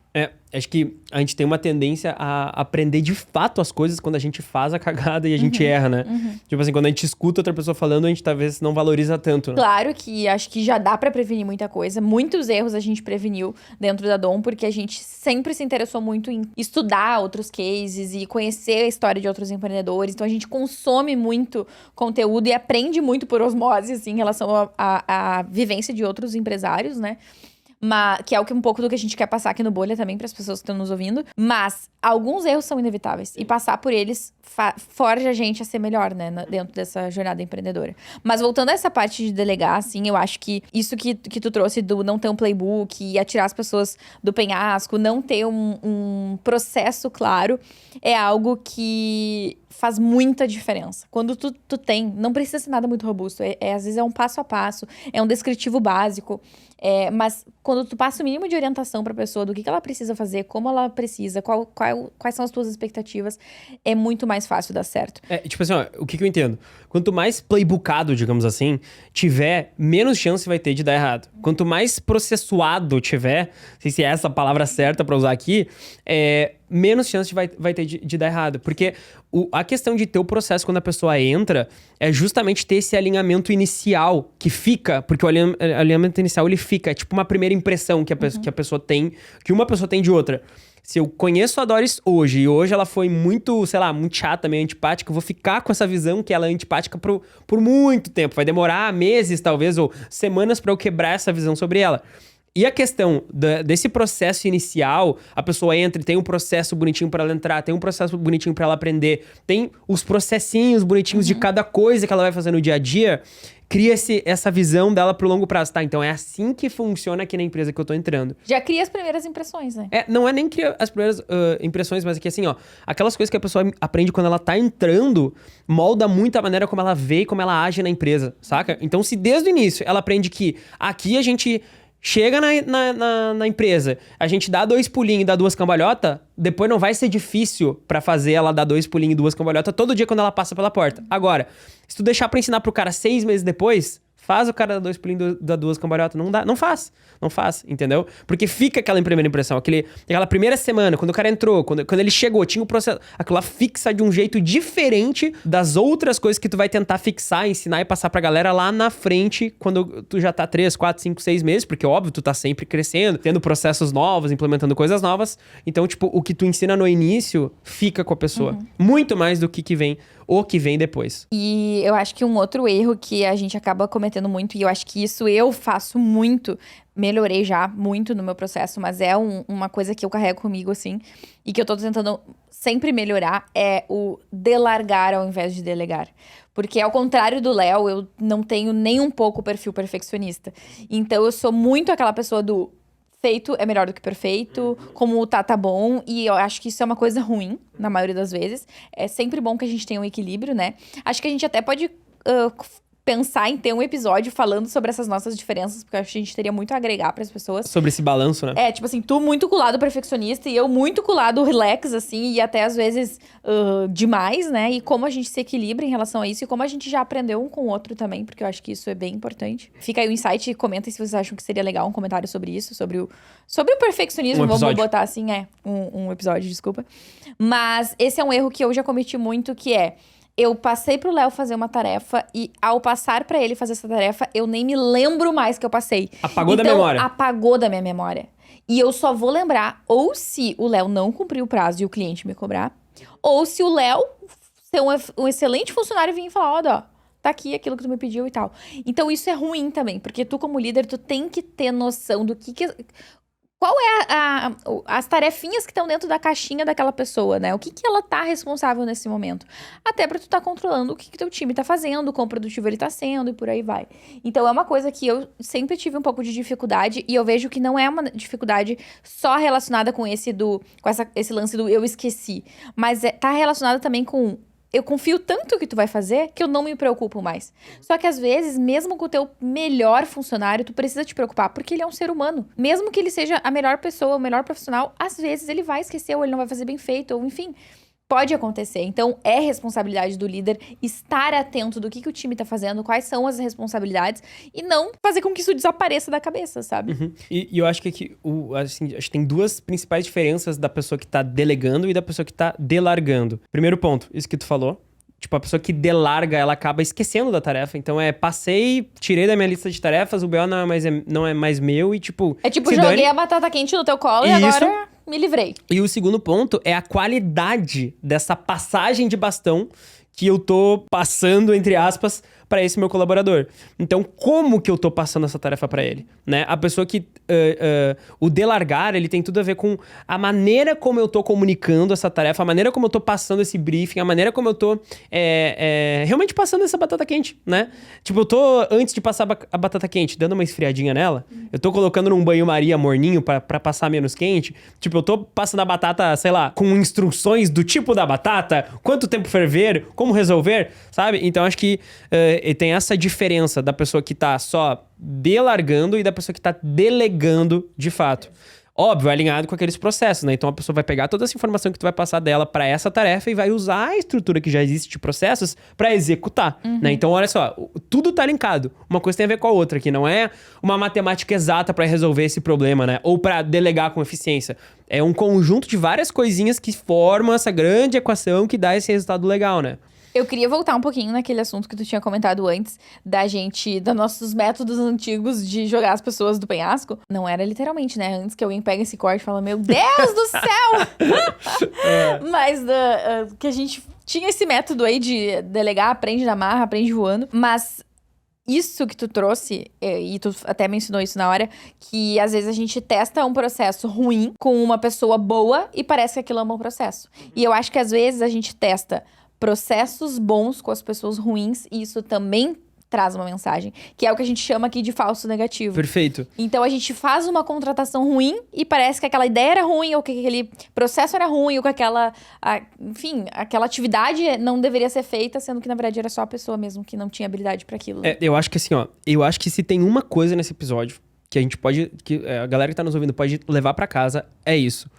Acho que a gente tem uma tendência a aprender de fato as coisas quando a gente faz a cagada e a gente erra, né? Tipo assim, quando a gente escuta outra pessoa falando, a gente talvez não valoriza tanto, né? Claro que acho que já dá pra prevenir muita coisa. Muitos erros a gente preveniu dentro da Dom, porque a gente sempre se interessou muito em estudar outros cases e conhecer a história de outros empreendedores. Então a gente consome muito conteúdo e aprende muito por osmose, assim, em relação à vivência de outros empresários, né? Que é um pouco do que a gente quer passar aqui no Bolha também, para as pessoas que estão nos ouvindo. Mas alguns erros são inevitáveis. E passar por eles forja a gente a ser melhor, né? Dentro dessa jornada empreendedora. Mas voltando a essa parte de delegar, assim, eu acho que isso que tu trouxe do não ter um playbook e atirar as pessoas do penhasco, não ter um processo claro, é algo que faz muita diferença. Quando tu tem, não precisa ser nada muito robusto. Às vezes é um passo a passo, é um descritivo básico. Mas quando tu passa o mínimo de orientação pra pessoa do que ela precisa fazer, como ela precisa, quais são as tuas expectativas, é muito mais fácil dar certo. Tipo assim, ó, o que eu entendo? Quanto mais playbookado, digamos assim, tiver, menos chance vai ter de dar errado. Quanto mais processuado tiver, não sei se é essa a palavra certa pra usar aqui, menos chance vai ter de dar errado. Porque a questão de ter o processo quando a pessoa entra é justamente ter esse alinhamento inicial que fica, porque o alinhamento inicial ele fica, é tipo uma primeira impressão que a pessoa tem, que uma pessoa tem de outra. Se eu conheço a Doris hoje, e hoje ela foi muito, sei lá, muito chata, meio antipática, eu vou ficar com essa visão que ela é antipática por muito tempo. Vai demorar meses, talvez, ou semanas pra eu quebrar essa visão sobre ela. E a questão desse processo inicial, a pessoa entra e tem um processo bonitinho pra ela entrar, tem um processo bonitinho pra ela aprender, tem os processinhos bonitinhos de cada coisa que ela vai fazer no dia a dia, cria essa visão dela pro longo prazo. Tá, então é assim que funciona aqui na empresa que eu tô entrando. Já cria as primeiras impressões, né? Não é nem criar as primeiras impressões, mas é que assim, ó, aquelas coisas que a pessoa aprende quando ela tá entrando, molda muito a maneira como ela vê e como ela age na empresa, saca? Então se desde o início ela aprende que aqui a gente chega na empresa, a gente dá 2 pulinhos e dá 2 cambalhotas, depois não vai ser difícil pra fazer ela dar 2 pulinhos e 2 cambalhotas todo dia quando ela passa pela porta. Agora, se tu deixar pra ensinar pro cara 6 meses depois, Faz o cara dar 2 pulinhos, dar 2 cambalhotas. Não dá, não faz, entendeu? Porque fica aquela primeira impressão, aquela primeira semana, quando o cara entrou, quando ele chegou, tinha o processo, aquilo lá fixa de um jeito diferente das outras coisas que tu vai tentar fixar, ensinar e passar pra galera lá na frente, quando tu já tá 3, 4, 5, 6 meses, porque óbvio, tu tá sempre crescendo, tendo processos novos, implementando coisas novas. Então, tipo, o que tu ensina no início fica com a pessoa. Muito mais do que vem depois. E eu acho que um outro erro que a gente acaba cometendo muito, e eu acho que isso eu faço muito, melhorei já muito no meu processo, mas é uma coisa que eu carrego comigo, assim, e que eu tô tentando sempre melhorar, é o delargar ao invés de delegar. Porque ao contrário do Léo, eu não tenho nem um pouco o perfil perfeccionista. Então eu sou muito aquela pessoa do feito é melhor do que perfeito, como tá bom, e eu acho que isso é uma coisa ruim, na maioria das vezes. É sempre bom que a gente tenha um equilíbrio, né? Acho que a gente até pode pensar em ter um episódio falando sobre essas nossas diferenças, porque eu acho que a gente teria muito a agregar pras pessoas. Sobre esse balanço, né? É, tipo assim, tu muito com o lado perfeccionista e eu muito com o lado relax, assim, e até às vezes demais, né? E como a gente se equilibra em relação a isso e como a gente já aprendeu um com o outro também, porque eu acho que isso é bem importante. Fica aí o insight e comentem se vocês acham que seria legal um comentário sobre isso, sobre o perfeccionismo, vamos botar assim, um episódio, desculpa. Mas esse é um erro que eu já cometi muito, que é: eu passei pro Léo fazer uma tarefa e ao passar pra ele fazer essa tarefa, eu nem me lembro mais que eu passei. Apagou da memória. Apagou da minha memória. E eu só vou lembrar ou se o Léo não cumpriu o prazo e o cliente me cobrar, ou se o Léo ser um excelente funcionário e vir e falar, ó, tá aqui aquilo que tu me pediu e tal. Então isso é ruim também, porque tu como líder, tu tem que ter noção do que qual é as tarefinhas que estão dentro da caixinha daquela pessoa, né? O que ela tá responsável nesse momento. Até pra tu tá controlando o que teu time tá fazendo, quão produtivo ele tá sendo e por aí vai. Então é uma coisa que eu sempre tive um pouco de dificuldade e eu vejo que não é uma dificuldade só relacionada com esse lance do eu esqueci. Mas tá relacionada também com eu confio tanto que tu vai fazer que eu não me preocupo mais. Só que às vezes, mesmo com o teu melhor funcionário, tu precisa te preocupar, porque ele é um ser humano. Mesmo que ele seja a melhor pessoa, o melhor profissional, às vezes ele vai esquecer, ou ele não vai fazer bem feito, ou enfim, pode acontecer. Então, é responsabilidade do líder estar atento do que o time tá fazendo, quais são as responsabilidades, e não fazer com que isso desapareça da cabeça, sabe? E eu acho que aqui, acho que tem 2 principais diferenças da pessoa que tá delegando e da pessoa que tá delargando. Primeiro ponto, isso que tu falou. Tipo, a pessoa que delarga, ela acaba esquecendo da tarefa. Então, passei, tirei da minha lista de tarefas, o BO não é mais meu e, tipo... É tipo, joguei a batata quente no teu colo e agora me livrei. E o segundo ponto é a qualidade dessa passagem de bastão que eu tô passando, entre aspas, para esse meu colaborador. Então, como que eu tô passando essa tarefa para ele, né? A pessoa que... o delargar, ele tem tudo a ver com a maneira como eu tô comunicando essa tarefa, a maneira como eu tô passando esse briefing, a maneira como eu tô realmente passando essa batata quente, né? Tipo, eu tô, antes de passar a batata quente, dando uma esfriadinha nela, eu tô colocando num banho-maria morninho pra passar menos quente. Tipo, eu tô passando a batata, sei lá, com instruções do tipo da batata, quanto tempo ferver, como resolver, sabe? Então, acho que tem essa diferença da pessoa que tá só delargando e da pessoa que tá delegando de fato. Óbvio, alinhado com aqueles processos, né? Então a pessoa vai pegar toda essa informação que tu vai passar dela para essa tarefa e vai usar a estrutura que já existe de processos para executar, né? Então olha só, tudo tá linkado. Uma coisa tem a ver com a outra, que não é uma matemática exata para resolver esse problema, né? Ou para delegar com eficiência. É um conjunto de várias coisinhas que formam essa grande equação que dá esse resultado legal, né? Eu queria voltar um pouquinho naquele assunto que tu tinha comentado antes, dos nossos métodos antigos de jogar as pessoas do penhasco. Não era literalmente, né? Antes que alguém pega esse corte e fala, meu Deus do céu! Mas que a gente tinha esse método aí de delegar, aprende na marra, aprende voando. Mas isso que tu trouxe, e tu até mencionou isso na hora, que às vezes a gente testa um processo ruim com uma pessoa boa e parece que aquilo é um bom processo. E eu acho que às vezes a gente testa processos bons com as pessoas ruins, e isso também traz uma mensagem, que é o que a gente chama aqui de falso negativo. Perfeito. Então a gente faz uma contratação ruim e parece que aquela ideia era ruim, ou que aquele processo era ruim, ou que aquela atividade não deveria ser feita, sendo que na verdade era só a pessoa mesmo que não tinha habilidade para aquilo. Eu acho que assim, eu acho que se tem uma coisa nesse episódio que a gente pode, que a galera que tá nos ouvindo pode levar para casa, é isso.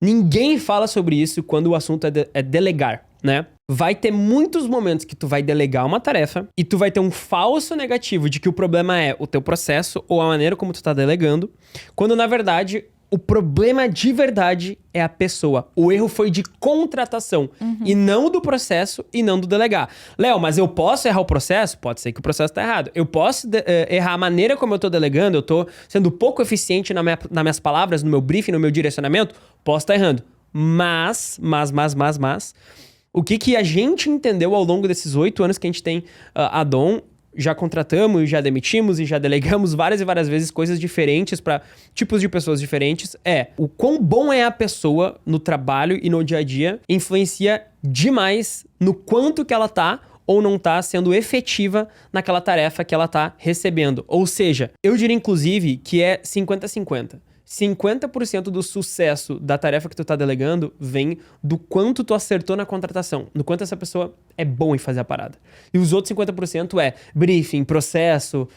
Ninguém fala sobre isso quando o assunto é delegar, né? vai ter muitos momentos que tu vai delegar uma tarefa e tu vai ter um falso negativo de que o problema é o teu processo ou a maneira como tu tá delegando, quando na verdade o problema de verdade é a pessoa. O erro foi de contratação e não do processo e não do delegar. Léo, mas eu posso errar o processo? Pode ser que o processo tá errado. Eu posso errar a maneira como eu tô delegando, eu tô sendo pouco eficiente nas minhas palavras, no meu briefing, no meu direcionamento? Posso estar errando. Mas, o que a gente entendeu ao longo desses 8 anos que a gente tem a Dom, já contratamos, já demitimos e já delegamos várias e várias vezes coisas diferentes para tipos de pessoas diferentes, o quão bom é a pessoa no trabalho e no dia a dia influencia demais no quanto que ela tá ou não tá sendo efetiva naquela tarefa que ela tá recebendo. Ou seja, eu diria inclusive que é 50-50. 50% do sucesso da tarefa que tu tá delegando vem do quanto tu acertou na contratação, do quanto essa pessoa é boa em fazer a parada. E os outros 50% é briefing, processo,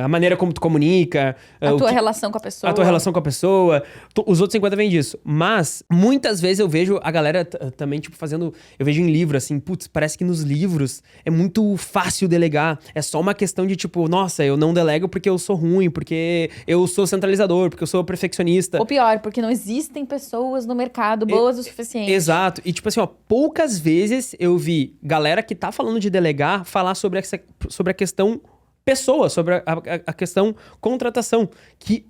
a maneira como tu comunica. A tua relação com a pessoa. A tua relação com a pessoa. Os outros 50% vem disso. Mas, muitas vezes eu vejo a galera também, tipo, fazendo... Eu vejo em livro, assim, putz, parece que nos livros é muito fácil delegar. É só uma questão de, tipo, nossa, eu não delego porque eu sou ruim, porque eu sou centralizador, porque eu sou perfeccionista. Ou pior, porque não existem pessoas no mercado boas o suficiente. Exato. E, tipo assim, ó, poucas vezes eu vi galera que tá falando de delegar falar sobre a questão pessoa, sobre a questão contratação, que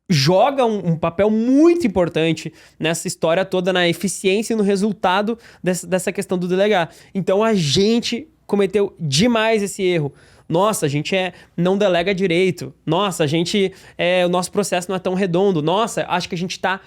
joga um papel muito importante nessa história toda, na eficiência e no resultado dessa questão do delegar. Então a gente cometeu demais esse erro. Nossa, a gente não delega direito. Nossa, o nosso processo não é tão redondo. Nossa, acho que a gente tá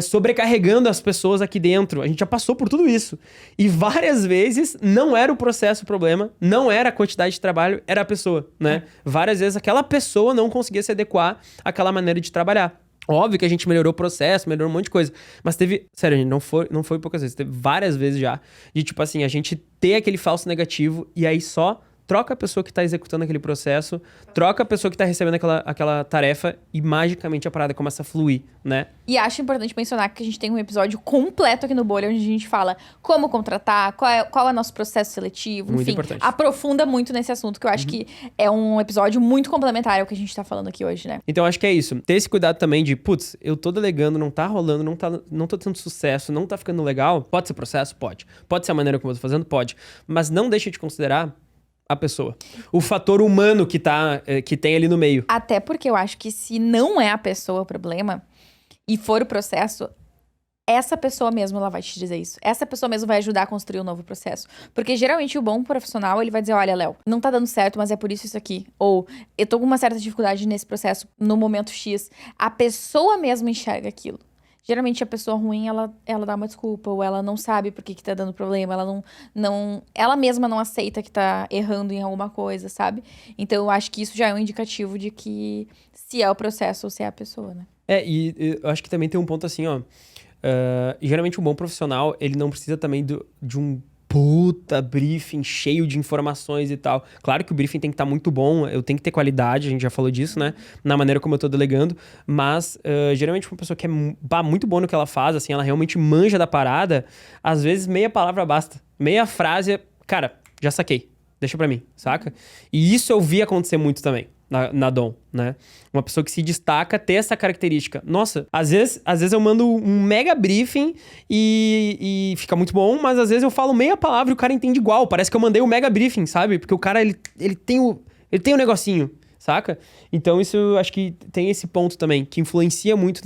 sobrecarregando as pessoas aqui dentro. A gente já passou por tudo isso. E várias vezes não era o processo o problema, não era a quantidade de trabalho, era a pessoa, né? Várias vezes aquela pessoa não conseguia se adequar àquela maneira de trabalhar. Óbvio que a gente melhorou o processo, melhorou um monte de coisa. Mas teve... Sério, gente, não foi poucas vezes. Teve várias vezes já. De, tipo assim, a gente ter aquele falso negativo e aí só... Troca a pessoa que tá executando aquele processo, troca a pessoa que tá recebendo aquela tarefa e magicamente a parada começa a fluir, né? E acho importante mencionar que a gente tem um episódio completo aqui no Bolha, onde a gente fala como contratar, qual é o nosso processo seletivo, muito enfim, importante. Aprofunda muito nesse assunto, que eu acho que é um episódio muito complementar ao que a gente tá falando aqui hoje, né? Então, acho que é isso. Ter esse cuidado também de, putz, eu tô delegando, não tá rolando, não tô tendo sucesso, não tá ficando legal. Pode ser processo? Pode. Pode ser a maneira como eu tô fazendo? Pode. Mas não deixe de considerar a pessoa. O fator humano que tem ali no meio. Até porque eu acho que se não é a pessoa o problema e for o processo, essa pessoa mesmo ela vai te dizer isso. Essa pessoa mesmo vai ajudar a construir um novo processo. Porque geralmente o bom profissional, ele vai dizer, olha, Léo, não tá dando certo, mas é por isso aqui. Ou, eu tô com uma certa dificuldade nesse processo no momento X. A pessoa mesmo enxerga aquilo. Geralmente a pessoa ruim, ela dá uma desculpa, ou ela não sabe por que tá dando problema, ela mesma não aceita que tá errando em alguma coisa, sabe? Então eu acho que isso já é um indicativo de que se é o processo ou se é a pessoa, né? E eu acho que também tem um ponto assim, ó. Geralmente um bom profissional, ele não precisa também de um puta briefing cheio de informações e tal. Claro que o briefing tem que estar muito bom, eu tenho que ter qualidade, a gente já falou disso, né? Na maneira como eu tô delegando, mas geralmente uma pessoa que é muito boa no que ela faz, assim, ela realmente manja da parada, às vezes meia palavra basta. Meia frase, cara, já saquei, deixa pra mim, saca? E isso eu vi acontecer muito também. Na Dom, né? Uma pessoa que se destaca ter essa característica. Nossa, às vezes eu mando um mega briefing e fica muito bom, mas às vezes eu falo meia palavra e o cara entende igual. Parece que eu mandei um mega briefing, sabe? Porque o cara, ele tem o negocinho, saca? Então isso, eu acho que tem esse ponto também, que influencia muito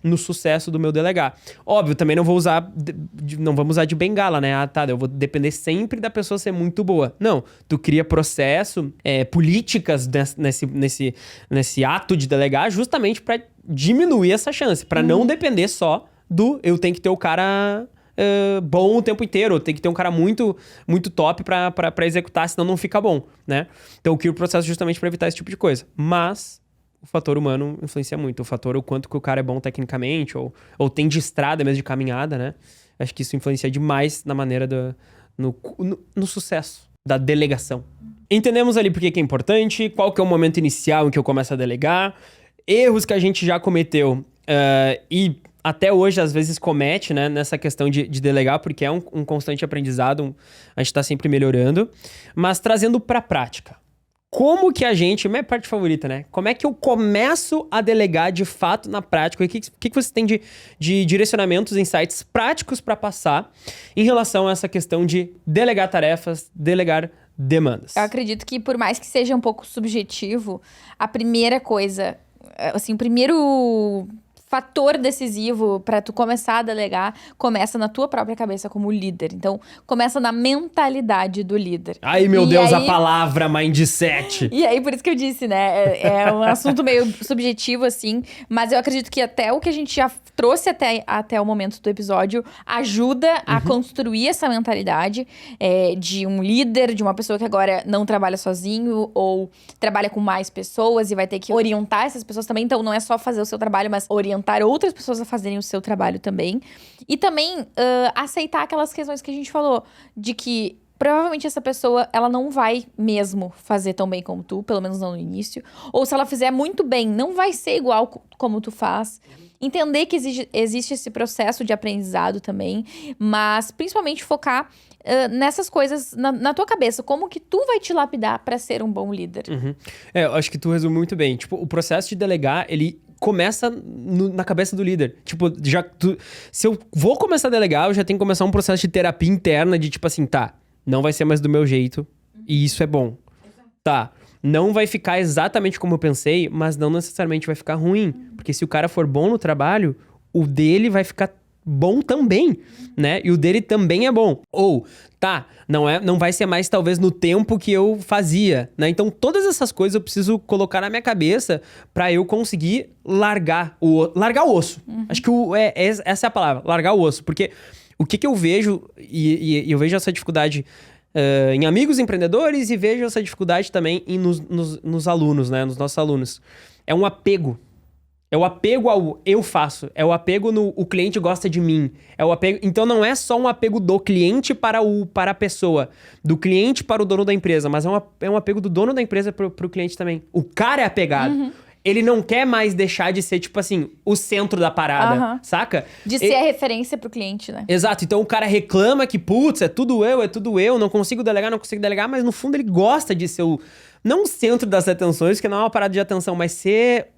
no sucesso do meu delegar. Óbvio, também não vamos usar de bengala, né? Eu vou depender sempre da pessoa ser muito boa. Não, tu cria processo, políticas nesse ato de delegar justamente pra diminuir essa chance, pra não depender só eu tenho que ter o cara... bom o tempo inteiro, tem que ter um cara muito, muito top pra executar, senão não fica bom, né? Então eu crio o processo justamente pra evitar esse tipo de coisa. Mas o fator humano influencia muito. O quanto que o cara é bom tecnicamente, ou tem de estrada mesmo, de caminhada, né? Acho que isso influencia demais na maneira no sucesso da delegação. Entendemos ali por que é importante, qual que é o momento inicial em que eu começo a delegar, erros que a gente já cometeu e até hoje, às vezes, comete, né, nessa questão de delegar, porque é um constante aprendizado, a gente tá sempre melhorando, mas trazendo pra prática. Como que a gente... Minha parte favorita, né? Como é que eu começo a delegar de fato na prática? O que você tem de direcionamentos, insights práticos para passar em relação a essa questão de delegar tarefas, delegar demandas? Eu acredito que, por mais que seja um pouco subjetivo, a primeira coisa, assim, o primeiro fator decisivo para tu começar a delegar começa na tua própria cabeça como líder. Então, começa na mentalidade do líder. Ai, meu Deus, a palavra mindset. E aí, por isso que eu disse, né? É um assunto meio subjetivo, assim. Mas eu acredito que até o que a gente já trouxe até o momento do episódio ajuda a construir essa mentalidade de um líder, de uma pessoa que agora não trabalha sozinho ou trabalha com mais pessoas e vai ter que orientar essas pessoas também. Então, não é só fazer o seu trabalho, mas orientar outras pessoas a fazerem o seu trabalho também. E também aceitar aquelas questões que a gente falou, de que provavelmente essa pessoa, ela não vai mesmo fazer tão bem como tu, pelo menos não no início. Ou se ela fizer muito bem, não vai ser igual como tu faz. Entender que existe esse processo de aprendizado também, mas principalmente focar nessas coisas na tua cabeça. Como que tu vai te lapidar pra ser um bom líder? Eu acho que tu resume muito bem. Tipo, o processo de delegar, ele começa na cabeça do líder. Tipo, se eu vou começar a delegar, eu já tenho que começar um processo de terapia interna de tipo assim, tá, não vai ser mais do meu jeito e isso é bom. Tá, não vai ficar exatamente como eu pensei, mas não necessariamente vai ficar ruim. Porque se o cara for bom no trabalho, o dele vai ficar bom também, né? E o dele também é bom. Ou, tá, não vai ser mais talvez no tempo que eu fazia, né? Então, todas essas coisas eu preciso colocar na minha cabeça pra eu conseguir largar o osso. Acho que essa é a palavra, largar o osso. Porque o que eu vejo, e eu vejo essa dificuldade em amigos empreendedores e vejo essa dificuldade também nos alunos, né? Nos nossos alunos. É um apego. É o apego ao eu faço. É o apego no o cliente gosta de mim. É o apego. Então não é só um apego do cliente para a pessoa, do cliente para o dono da empresa, mas é um apego do dono da empresa pro cliente também. O cara é apegado. Ele não quer mais deixar de ser, tipo assim, o centro da parada, saca? De ser a referência pro cliente, né? Exato. Então o cara reclama que, putz, é tudo eu, não consigo delegar, mas no fundo ele gosta de ser não o centro das atenções, que não é uma parada de atenção, mas ser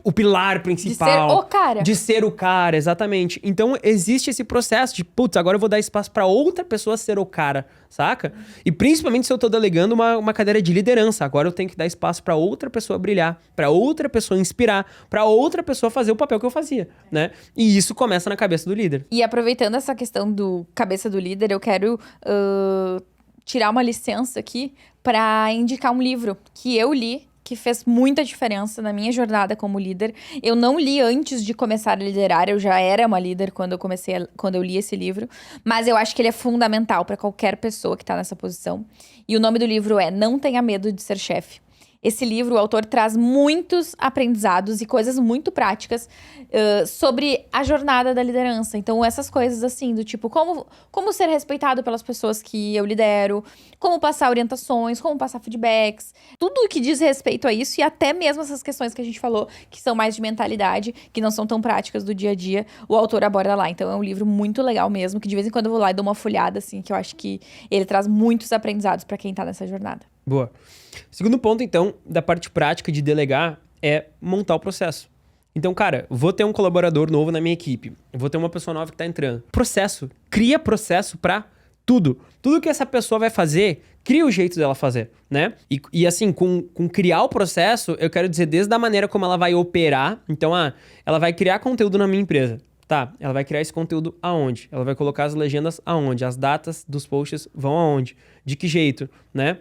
o pilar principal. De ser o cara. De ser o cara, exatamente. Então, existe esse processo de, putz, agora eu vou dar espaço pra outra pessoa ser o cara, saca? E principalmente se eu tô delegando uma cadeira de liderança. Agora eu tenho que dar espaço pra outra pessoa brilhar, pra outra pessoa inspirar, pra outra pessoa fazer o papel que eu fazia, né? E isso começa na cabeça do líder. E aproveitando essa questão do cabeça do líder, eu quero tirar uma licença aqui pra indicar um livro que eu li, que fez muita diferença na minha jornada como líder. Eu não li antes de começar a liderar, eu já era uma líder quando eu li esse livro, mas eu acho que ele é fundamental para qualquer pessoa que tá nessa posição. E o nome do livro é Não Tenha Medo de Ser Chefe. Esse livro, o autor traz muitos aprendizados e coisas muito práticas sobre a jornada da liderança. Então, essas coisas assim, do tipo, como ser respeitado pelas pessoas que eu lidero, como passar orientações, como passar feedbacks, tudo que diz respeito a isso e até mesmo essas questões que a gente falou, que são mais de mentalidade, que não são tão práticas do dia a dia, o autor aborda lá. Então, é um livro muito legal mesmo, que de vez em quando eu vou lá e dou uma folhada, assim, que eu acho que ele traz muitos aprendizados para quem tá nessa jornada. Boa. Segundo ponto, então, da parte prática de delegar é montar o processo. Então, cara, vou ter um colaborador novo na minha equipe. Vou ter uma pessoa nova que tá entrando. Processo. Cria processo pra tudo. Tudo que essa pessoa vai fazer, cria o jeito dela fazer, né? E assim, com criar o processo, eu quero dizer desde a maneira como ela vai operar. Então, ela vai criar conteúdo na minha empresa. Tá, ela vai criar esse conteúdo aonde? Ela vai colocar as legendas aonde? As datas dos posts vão aonde? De que jeito, né?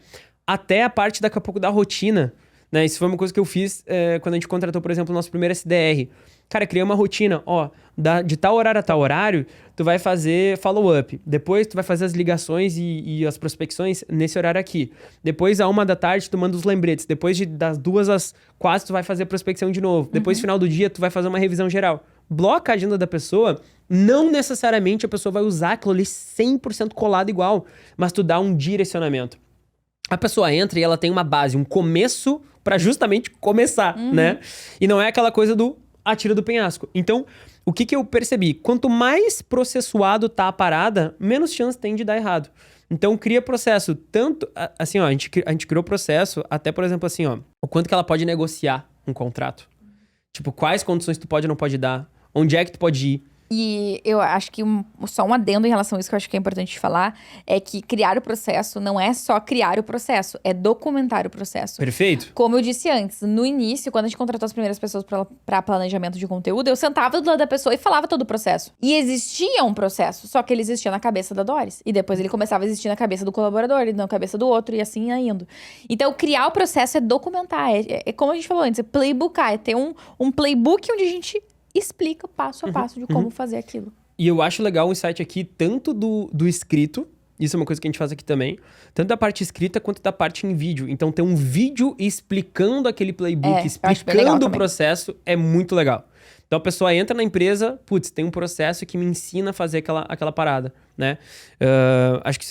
Até a parte, daqui a pouco, da rotina, né? Isso foi uma coisa que eu fiz quando a gente contratou, por exemplo, o nosso primeiro SDR. Cara, criei uma rotina, de tal horário a tal horário, tu vai fazer follow-up. Depois tu vai fazer as ligações e as prospecções nesse horário aqui. Depois, à 1h da tarde, tu manda os lembretes. Depois das 2 às 4, tu vai fazer a prospecção de novo. Depois, no final do dia, tu vai fazer uma revisão geral. Bloca a agenda da pessoa, não necessariamente a pessoa vai usar aquilo ali 100% colado igual, mas tu dá um direcionamento. A pessoa entra e ela tem uma base, um começo pra justamente começar, né? E não é aquela coisa do atira do penhasco. Então, o que eu percebi? Quanto mais processuado tá a parada, menos chance tem de dar errado. Então, cria processo. Tanto, assim, ó, a gente criou processo até, por exemplo, assim, ó, o quanto que ela pode negociar um contrato. Tipo, quais condições tu pode ou não pode dar, onde é que tu pode ir. E eu acho que só um adendo em relação a isso que eu acho que é importante falar, é que criar o processo não é só criar o processo, é documentar o processo. Perfeito? Como eu disse antes, no início, quando a gente contratou as primeiras pessoas para planejamento de conteúdo, eu sentava do lado da pessoa e falava todo o processo. E existia um processo, só que ele existia na cabeça da Doris. E depois ele começava a existir na cabeça do colaborador, e na cabeça do outro, e assim indo. Então, criar o processo é documentar. É como a gente falou antes, é playbookar, é ter um playbook onde a gente explica passo a passo de como fazer aquilo. E eu acho legal o insight aqui, tanto do escrito, isso é uma coisa que a gente faz aqui também, tanto da parte escrita quanto da parte em vídeo. Então, ter um vídeo explicando aquele playbook, explicando o processo, é muito legal. Então, a pessoa entra na empresa, putz, tem um processo que me ensina a fazer aquela parada, né? Acho que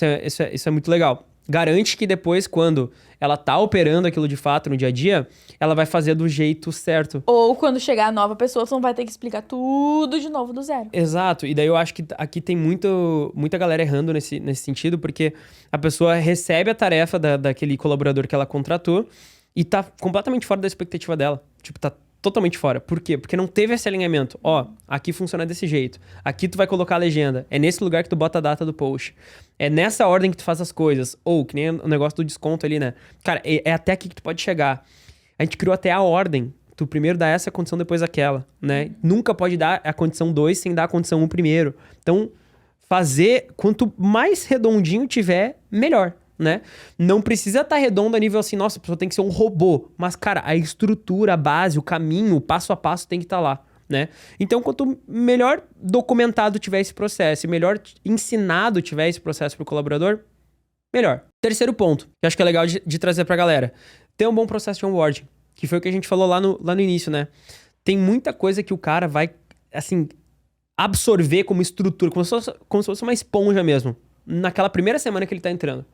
isso é muito legal. Garante que depois, quando ela tá operando aquilo de fato no dia a dia, ela vai fazer do jeito certo. Ou quando chegar a nova pessoa, você não vai ter que explicar tudo de novo do zero. Exato. E daí eu acho que aqui tem muita galera errando nesse sentido, porque a pessoa recebe a tarefa daquele colaborador que ela contratou e tá completamente fora da expectativa dela. Tipo, tá totalmente fora. Por quê? Porque não teve esse alinhamento. Ó, aqui funciona desse jeito. Aqui tu vai colocar a legenda. É nesse lugar que tu bota a data do post. É nessa ordem que tu faz as coisas. Ou, que nem o negócio do desconto ali, né? Cara, é até aqui que tu pode chegar. A gente criou até a ordem. Tu primeiro dá essa condição, depois aquela, né? Nunca pode dar a condição 2 sem dar a condição 1 primeiro. Então, fazer... Quanto mais redondinho tiver, melhor, né? Não precisa estar redondo a nível assim, nossa, a pessoa tem que ser um robô. Mas, cara, a estrutura, a base, o caminho, o passo a passo tem que estar lá, né? Então, quanto melhor documentado tiver esse processo e melhor ensinado tiver esse processo pro colaborador, melhor. Terceiro ponto, que eu acho que é legal de trazer pra galera. Ter um bom processo de onboarding, que foi o que a gente falou lá no início, né? Tem muita coisa que o cara vai, assim, absorver como estrutura, como se fosse uma esponja mesmo, naquela primeira semana que ele tá entrando.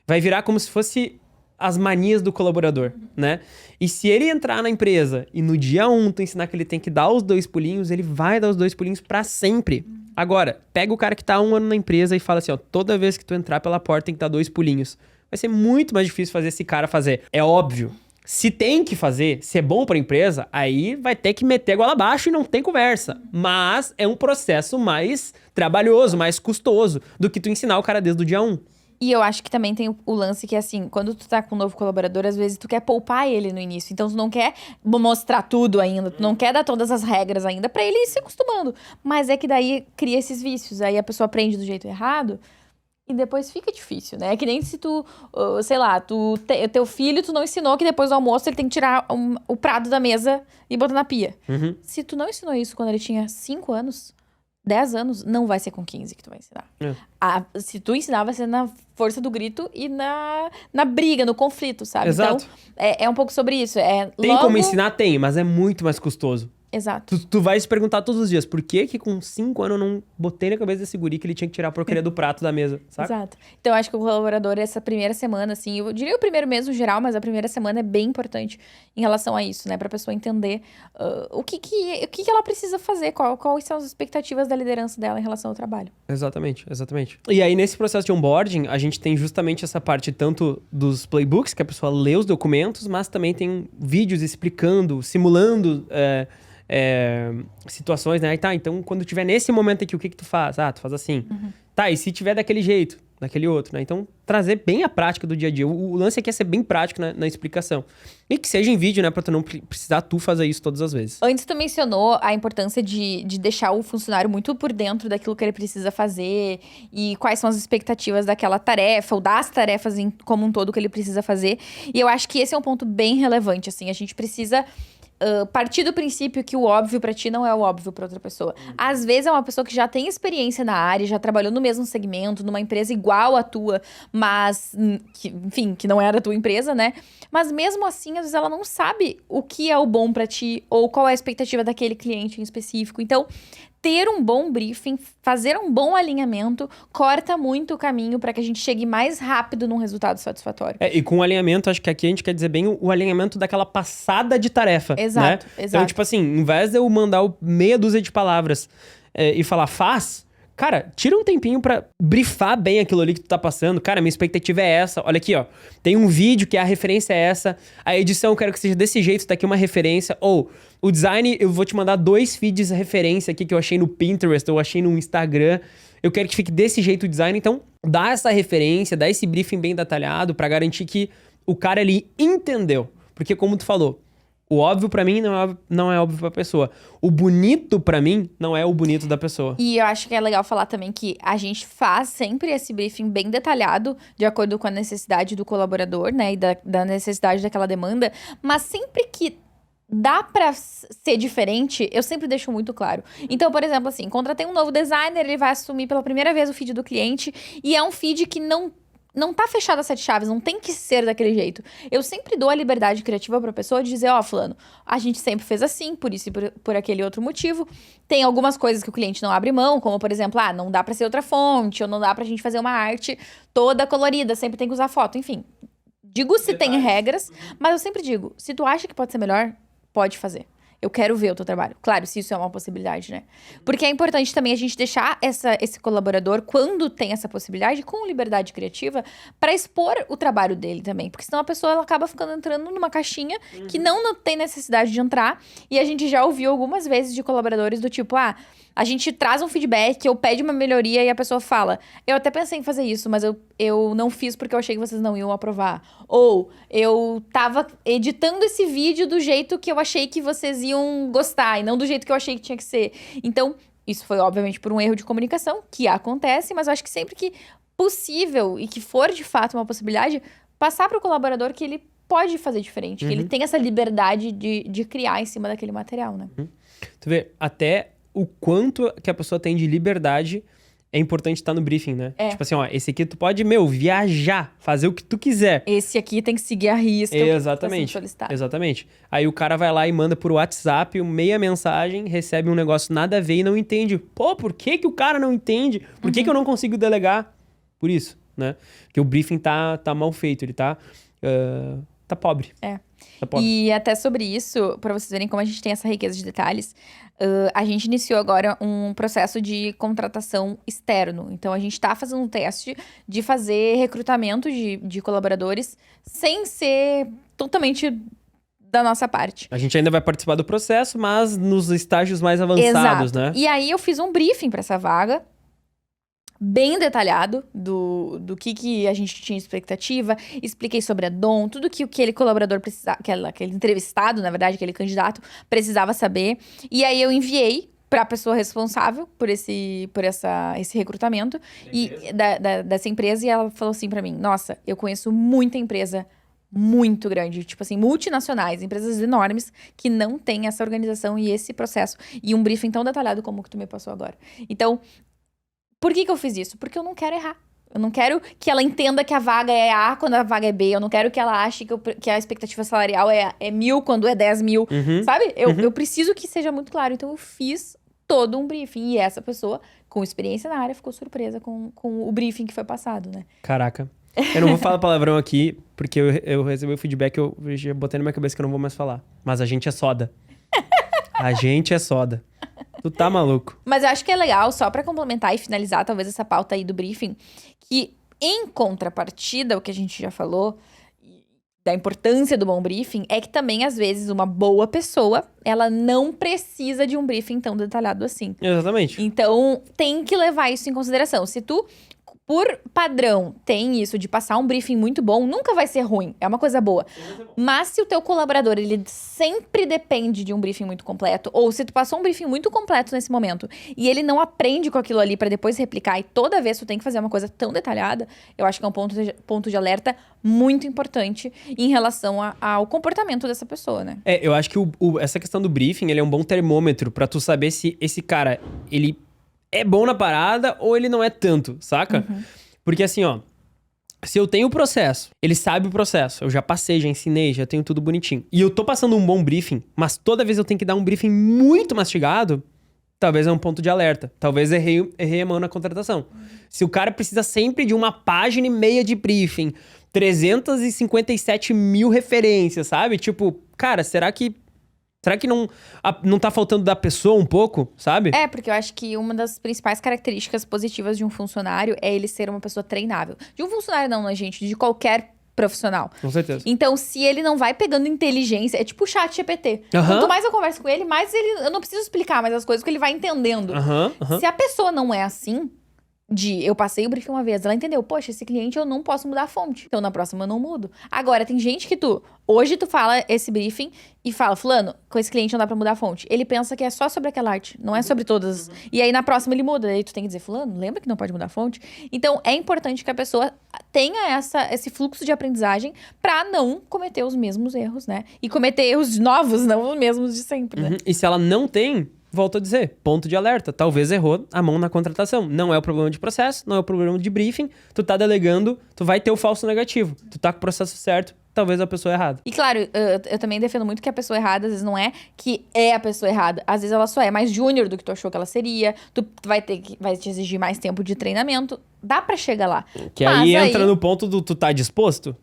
Vai virar como se fosse as manias do colaborador, né? E se ele entrar na empresa e no dia 1 tu ensinar que ele tem que dar os 2 pulinhos, ele vai dar os 2 pulinhos pra sempre. Agora, pega o cara que tá há 1 ano na empresa e fala assim, ó, toda vez que tu entrar pela porta tem que dar 2 pulinhos. Vai ser muito mais difícil fazer esse cara fazer. É óbvio. Se tem que fazer, se é bom pra empresa, aí vai ter que meter a goela abaixo e não tem conversa. Mas é um processo mais trabalhoso, mais custoso do que tu ensinar o cara desde o dia 1. E eu acho que também tem o lance que, assim, quando tu tá com um novo colaborador, às vezes tu quer poupar ele no início. Então, tu não quer mostrar tudo ainda, tu não quer dar todas as regras ainda pra ele ir se acostumando. Mas é que daí cria esses vícios, aí a pessoa aprende do jeito errado e depois fica difícil, né? É que nem se tu, sei lá, teu filho, tu não ensinou que depois do almoço ele tem que tirar o prato da mesa e botar na pia. Uhum. Se tu não ensinou isso quando ele tinha 5 anos... 10 anos, não vai ser com 15 que tu vai ensinar. Se tu ensinar, vai ser na força do grito e na briga, no conflito, sabe? Exato. Então, é um pouco sobre isso. Tem como ensinar? Tem, mas é muito mais custoso. Exato. Tu vai se perguntar todos os dias, por que com 5 anos eu não botei na cabeça desse guri que ele tinha que tirar a porcaria do prato da mesa, sabe? Exato. Então, eu acho que o colaborador, essa primeira semana, assim, eu diria o primeiro mês no geral, mas a primeira semana é bem importante em relação a isso, né? Pra pessoa entender o que ela precisa fazer, quais são as expectativas da liderança dela em relação ao trabalho. Exatamente. E aí, nesse processo de onboarding, a gente tem justamente essa parte tanto dos playbooks, que a pessoa lê os documentos, mas também tem vídeos explicando, simulando situações, né? Aí tá, então quando tiver nesse momento aqui, o que tu faz? Ah, tu faz assim. Uhum. Tá, e se tiver daquele jeito, daquele outro, né? Então, trazer bem a prática do dia a dia. O lance aqui é ser bem prático na explicação. E que seja em vídeo, né? Pra tu não precisar tu fazer isso todas as vezes. Antes tu mencionou a importância de deixar o funcionário muito por dentro daquilo que ele precisa fazer e quais são as expectativas daquela tarefa ou das tarefas como um todo que ele precisa fazer. E eu acho que esse é um ponto bem relevante, assim. A gente precisa... partir do princípio que o óbvio pra ti não é o óbvio pra outra pessoa. Às vezes é uma pessoa que já tem experiência na área, já trabalhou no mesmo segmento, numa empresa igual à tua, mas, que não era a tua empresa, né? Mas mesmo assim, às vezes ela não sabe o que é o bom pra ti ou qual é a expectativa daquele cliente em específico. Então, ter um bom briefing, fazer um bom alinhamento, corta muito o caminho para que a gente chegue mais rápido num resultado satisfatório. E com o alinhamento, acho que aqui a gente quer dizer bem o alinhamento daquela passada de tarefa, Exato, né? exato. Então, tipo assim, em vez de eu mandar meia dúzia de palavras e falar faz, cara, tira um tempinho pra brifar bem aquilo ali que tu tá passando. Cara, minha expectativa é essa. Olha aqui, ó. Tem um vídeo que a referência é essa. A edição eu quero que seja desse jeito, tá aqui uma referência. Ou o design, eu vou te mandar 2 feeds referência aqui que eu achei no Pinterest, eu achei no Instagram. Eu quero que fique desse jeito o design. Então, dá essa referência, dá esse briefing bem detalhado pra garantir que o cara ali entendeu. Porque como tu falou, o óbvio pra mim não é óbvio pra pessoa. O bonito pra mim não é o bonito da pessoa. E eu acho que é legal falar também que a gente faz sempre esse briefing bem detalhado, de acordo com a necessidade do colaborador, né? E da necessidade daquela demanda. Mas sempre que dá pra ser diferente, eu sempre deixo muito claro. Então, por exemplo, assim, contratei um novo designer, ele vai assumir pela primeira vez o feed do cliente. E é um feed que não tá fechado a 7 chaves, não tem que ser daquele jeito. Eu sempre dou a liberdade criativa pra pessoa de dizer, ó, fulano, a gente sempre fez assim, por isso e por aquele outro motivo. Tem algumas coisas que o cliente não abre mão, como, por exemplo, não dá pra ser outra fonte, ou não dá pra gente fazer uma arte toda colorida, sempre tem que usar foto, enfim. Digo se tem regras, mas eu sempre digo, se tu acha que pode ser melhor, pode fazer. Eu quero ver o teu trabalho. Claro, se isso é uma possibilidade, né? Porque é importante também a gente deixar esse colaborador, quando tem essa possibilidade, com liberdade criativa, para expor o trabalho dele também. Porque senão a pessoa ela acaba entrando numa caixinha que não tem necessidade de entrar. E a gente já ouviu algumas vezes de colaboradores do tipo, a gente traz um feedback, ou pede uma melhoria e a pessoa fala, eu até pensei em fazer isso, mas eu não fiz porque eu achei que vocês não iam aprovar. Ou eu tava editando esse vídeo do jeito que eu achei que vocês iam gostar, e não do jeito que eu achei que tinha que ser. Então, isso foi obviamente por um erro de comunicação, que acontece, mas eu acho que sempre que possível e que for de fato uma possibilidade, passar para o colaborador que ele pode fazer diferente, que ele tem essa liberdade de criar em cima daquele material, né? Tu vê, até o quanto que a pessoa tem de liberdade é importante estar no briefing, né? Tipo assim, ó, esse aqui tu pode, viajar, fazer o que tu quiser. Esse aqui tem que seguir a risca. Exatamente. Exatamente. Aí o cara vai lá e manda por WhatsApp meia mensagem, recebe um negócio nada a ver e não entende. Pô, por que o cara não entende? Por que eu não consigo delegar? Por isso, né? Porque o briefing tá mal feito, ele tá pobre. Tá pobre. E até sobre isso, pra vocês verem como a gente tem essa riqueza de detalhes, a gente iniciou agora um processo de contratação externo. Então, a gente tá fazendo um teste de fazer recrutamento de colaboradores sem ser totalmente da nossa parte. A gente ainda vai participar do processo, mas nos estágios mais avançados, né? E aí, eu fiz um briefing pra essa vaga, bem detalhado do que a gente tinha expectativa, expliquei sobre a Dom, tudo que aquele colaborador precisava, aquele entrevistado, na verdade, aquele candidato, precisava saber. E aí eu enviei para a pessoa responsável por esse recrutamento dessa empresa, e ela falou assim para mim, nossa, eu conheço muita empresa muito grande, tipo assim, multinacionais, empresas enormes que não têm essa organização e esse processo, e um briefing tão detalhado como o que tu me passou agora. Então, por que eu fiz isso? Porque eu não quero errar. Eu não quero que ela entenda que a vaga é A quando a vaga é B. Eu não quero que ela ache que a expectativa salarial é 1.000 quando é 10.000. Sabe? Eu preciso que seja muito claro. Então, eu fiz todo um briefing. E essa pessoa, com experiência na área, ficou surpresa com o briefing que foi passado, né? Caraca. Eu não vou falar palavrão aqui, porque eu recebi o feedback, eu já botei na minha cabeça que eu não vou mais falar. Mas a gente é soda. A gente é soda. Tu tá maluco. Mas eu acho que é legal, só pra complementar e finalizar talvez essa pauta aí do briefing, que em contrapartida, o que a gente já falou, da importância do bom briefing, é que também, às vezes, uma boa pessoa, ela não precisa de um briefing tão detalhado assim. Exatamente. Então, tem que levar isso em consideração. Se tu, por padrão, tem isso de passar um briefing muito bom, nunca vai ser ruim. É uma coisa boa. Mas se o teu colaborador, ele sempre depende de um briefing muito completo, ou se tu passou um briefing muito completo nesse momento, e ele não aprende com aquilo ali pra depois replicar, e toda vez tu tem que fazer uma coisa tão detalhada, eu acho que é um ponto de alerta muito importante em relação ao comportamento dessa pessoa, né? Eu acho que essa questão do briefing, ele é um bom termômetro pra tu saber se esse cara, ele é bom na parada ou ele não é tanto, saca? Porque assim, ó, se eu tenho o processo, ele sabe o processo, eu já passei, já ensinei, já tenho tudo bonitinho, e eu tô passando um bom briefing, mas toda vez eu tenho que dar um briefing muito mastigado, talvez é um ponto de alerta. Talvez errei a mão na contratação. Se o cara precisa sempre de uma página e meia de briefing, 357 mil referências, sabe? Tipo, cara, será que não tá faltando da pessoa um pouco, sabe? É, porque eu acho que uma das principais características positivas de um funcionário é ele ser uma pessoa treinável. De um funcionário não, né, gente? De qualquer profissional. Com certeza. Então, se ele não vai pegando inteligência, é tipo o chat GPT. Quanto mais eu converso com ele, mais eu não preciso explicar mais as coisas, porque ele vai entendendo. Se a pessoa não é assim, eu passei o briefing uma vez, ela entendeu, poxa, esse cliente eu não posso mudar a fonte, então na próxima eu não mudo. Agora, tem gente que hoje tu fala esse briefing e fala, fulano, com esse cliente não dá pra mudar a fonte. Ele pensa que é só sobre aquela arte, não é sobre todas. E aí na próxima ele muda, aí tu tem que dizer, fulano, lembra que não pode mudar a fonte? Então é importante que a pessoa tenha esse fluxo de aprendizagem pra não cometer os mesmos erros, né? E cometer erros novos, não os mesmos de sempre, né? E se ela não tem, volto a dizer, ponto de alerta. Talvez errou a mão na contratação. Não é o problema de processo, não é o problema de briefing. Tu tá delegando, tu vai ter o falso negativo. Tu tá com o processo certo, talvez a pessoa errada. E claro, eu também defendo muito que a pessoa errada, às vezes não é que é a pessoa errada. Às vezes ela só é mais júnior do que tu achou que ela seria. Tu vai te exigir mais tempo de treinamento. Dá pra chegar lá. Que aí entra no ponto do tu tá disposto?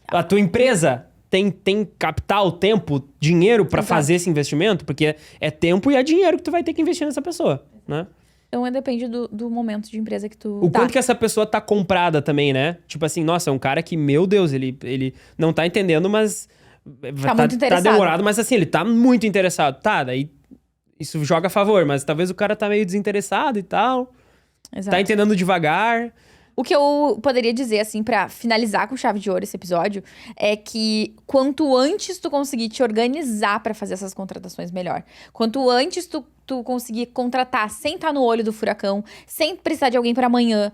A tua empresa tem capital, tempo, dinheiro pra fazer esse investimento? Porque é tempo e é dinheiro que tu vai ter que investir nessa pessoa, né? Então depende do momento de empresa que tu quanto que essa pessoa tá comprada também, né? Tipo assim, nossa, é um cara que, meu Deus, ele não tá entendendo, mas tá muito interessado. Tá demorado, mas assim, ele tá muito interessado. Tá, daí isso joga a favor, mas talvez o cara tá meio desinteressado e tal. Exato. Tá entendendo devagar. O que eu poderia dizer, assim, pra finalizar com chave de ouro esse episódio, é que quanto antes tu conseguir te organizar pra fazer essas contratações, melhor. Quanto antes tu conseguir contratar sem estar no olho do furacão, sem precisar de alguém pra amanhã,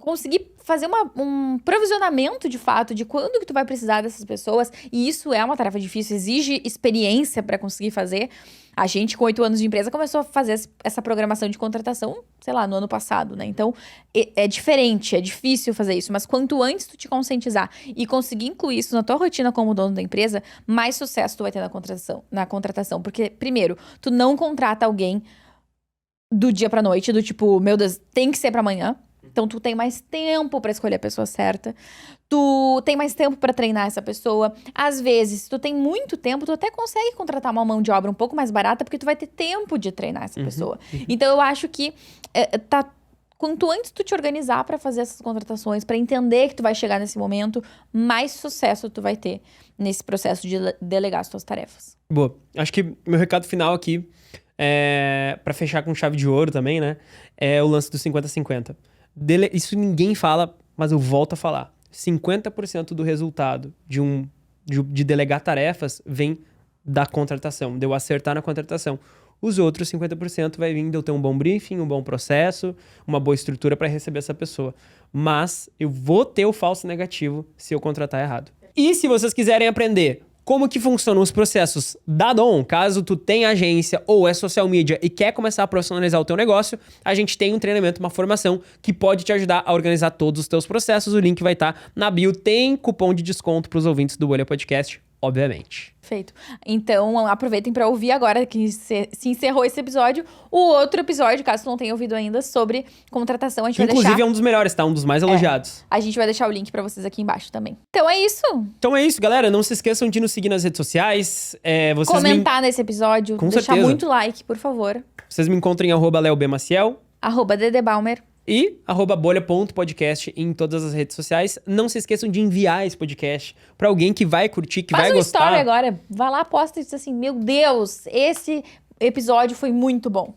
conseguir fazer um provisionamento, de fato, de quando que tu vai precisar dessas pessoas, e isso é uma tarefa difícil, exige experiência pra conseguir fazer. A gente, com 8 anos de empresa, começou a fazer essa programação de contratação, sei lá, no ano passado, né? Então, é diferente, é difícil fazer isso. Mas quanto antes tu te conscientizar e conseguir incluir isso na tua rotina como dono da empresa, mais sucesso tu vai ter na contratação. Porque, primeiro, tu não contrata alguém do dia pra noite, do tipo, meu Deus, tem que ser pra amanhã. Então, tu tem mais tempo pra escolher a pessoa certa. Tu tem mais tempo pra treinar essa pessoa. Às vezes, se tu tem muito tempo, tu até consegue contratar uma mão de obra um pouco mais barata, porque tu vai ter tempo de treinar essa pessoa. Então, eu acho que quanto antes tu te organizar pra fazer essas contratações, pra entender que tu vai chegar nesse momento, mais sucesso tu vai ter nesse processo de delegar as tuas tarefas. Boa. Acho que meu recado final aqui, pra fechar com chave de ouro também, né? É o lance do 50-50. Isso ninguém fala, mas eu volto a falar. 50% do resultado de delegar tarefas vem da contratação, de eu acertar na contratação. Os outros 50% vai vir de eu ter um bom briefing, um bom processo, uma boa estrutura para receber essa pessoa. Mas eu vou ter o falso negativo se eu contratar errado. E se vocês quiserem aprender como que funcionam os processos da Dom, caso tu tenha agência ou é social media e quer começar a profissionalizar o teu negócio, a gente tem um treinamento, uma formação que pode te ajudar a organizar todos os teus processos. O link vai estar na bio. Tem cupom de desconto para os ouvintes do Bolha Podcast, obviamente. Perfeito. Então, aproveitem para ouvir agora que se encerrou esse episódio. O outro episódio, caso tu não tenha ouvido ainda, sobre contratação, a gente vai deixar... Inclusive é um dos melhores, tá? Um dos mais elogiados. A gente vai deixar o link para vocês aqui embaixo também. Então é isso. Então é isso, galera. Não se esqueçam de nos seguir nas redes sociais. Comentar nesse episódio. Com deixar certeza. muito like, por favor. Vocês me encontram em @leobmaciel. @DDBalmer. E @bolha.podcast em todas as redes sociais. Não se esqueçam de enviar esse podcast pra alguém que vai curtir, que vai gostar. Faz uma story agora. Vai lá, posta e diz assim, meu Deus, esse episódio foi muito bom.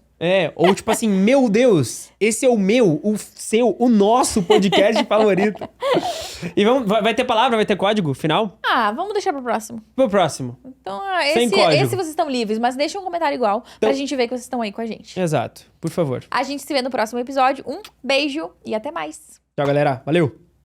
Ou tipo assim, meu Deus, esse é o meu, o seu, o nosso podcast favorito. E vai ter palavra, vai ter código final? Vamos deixar pro próximo. Pro próximo. Então, Sem código. esse vocês estão livres, mas deixa um comentário igual pra gente ver que vocês estão aí com a gente. Exato, por favor. A gente se vê no próximo episódio. Um beijo e até mais. Tchau, galera. Valeu!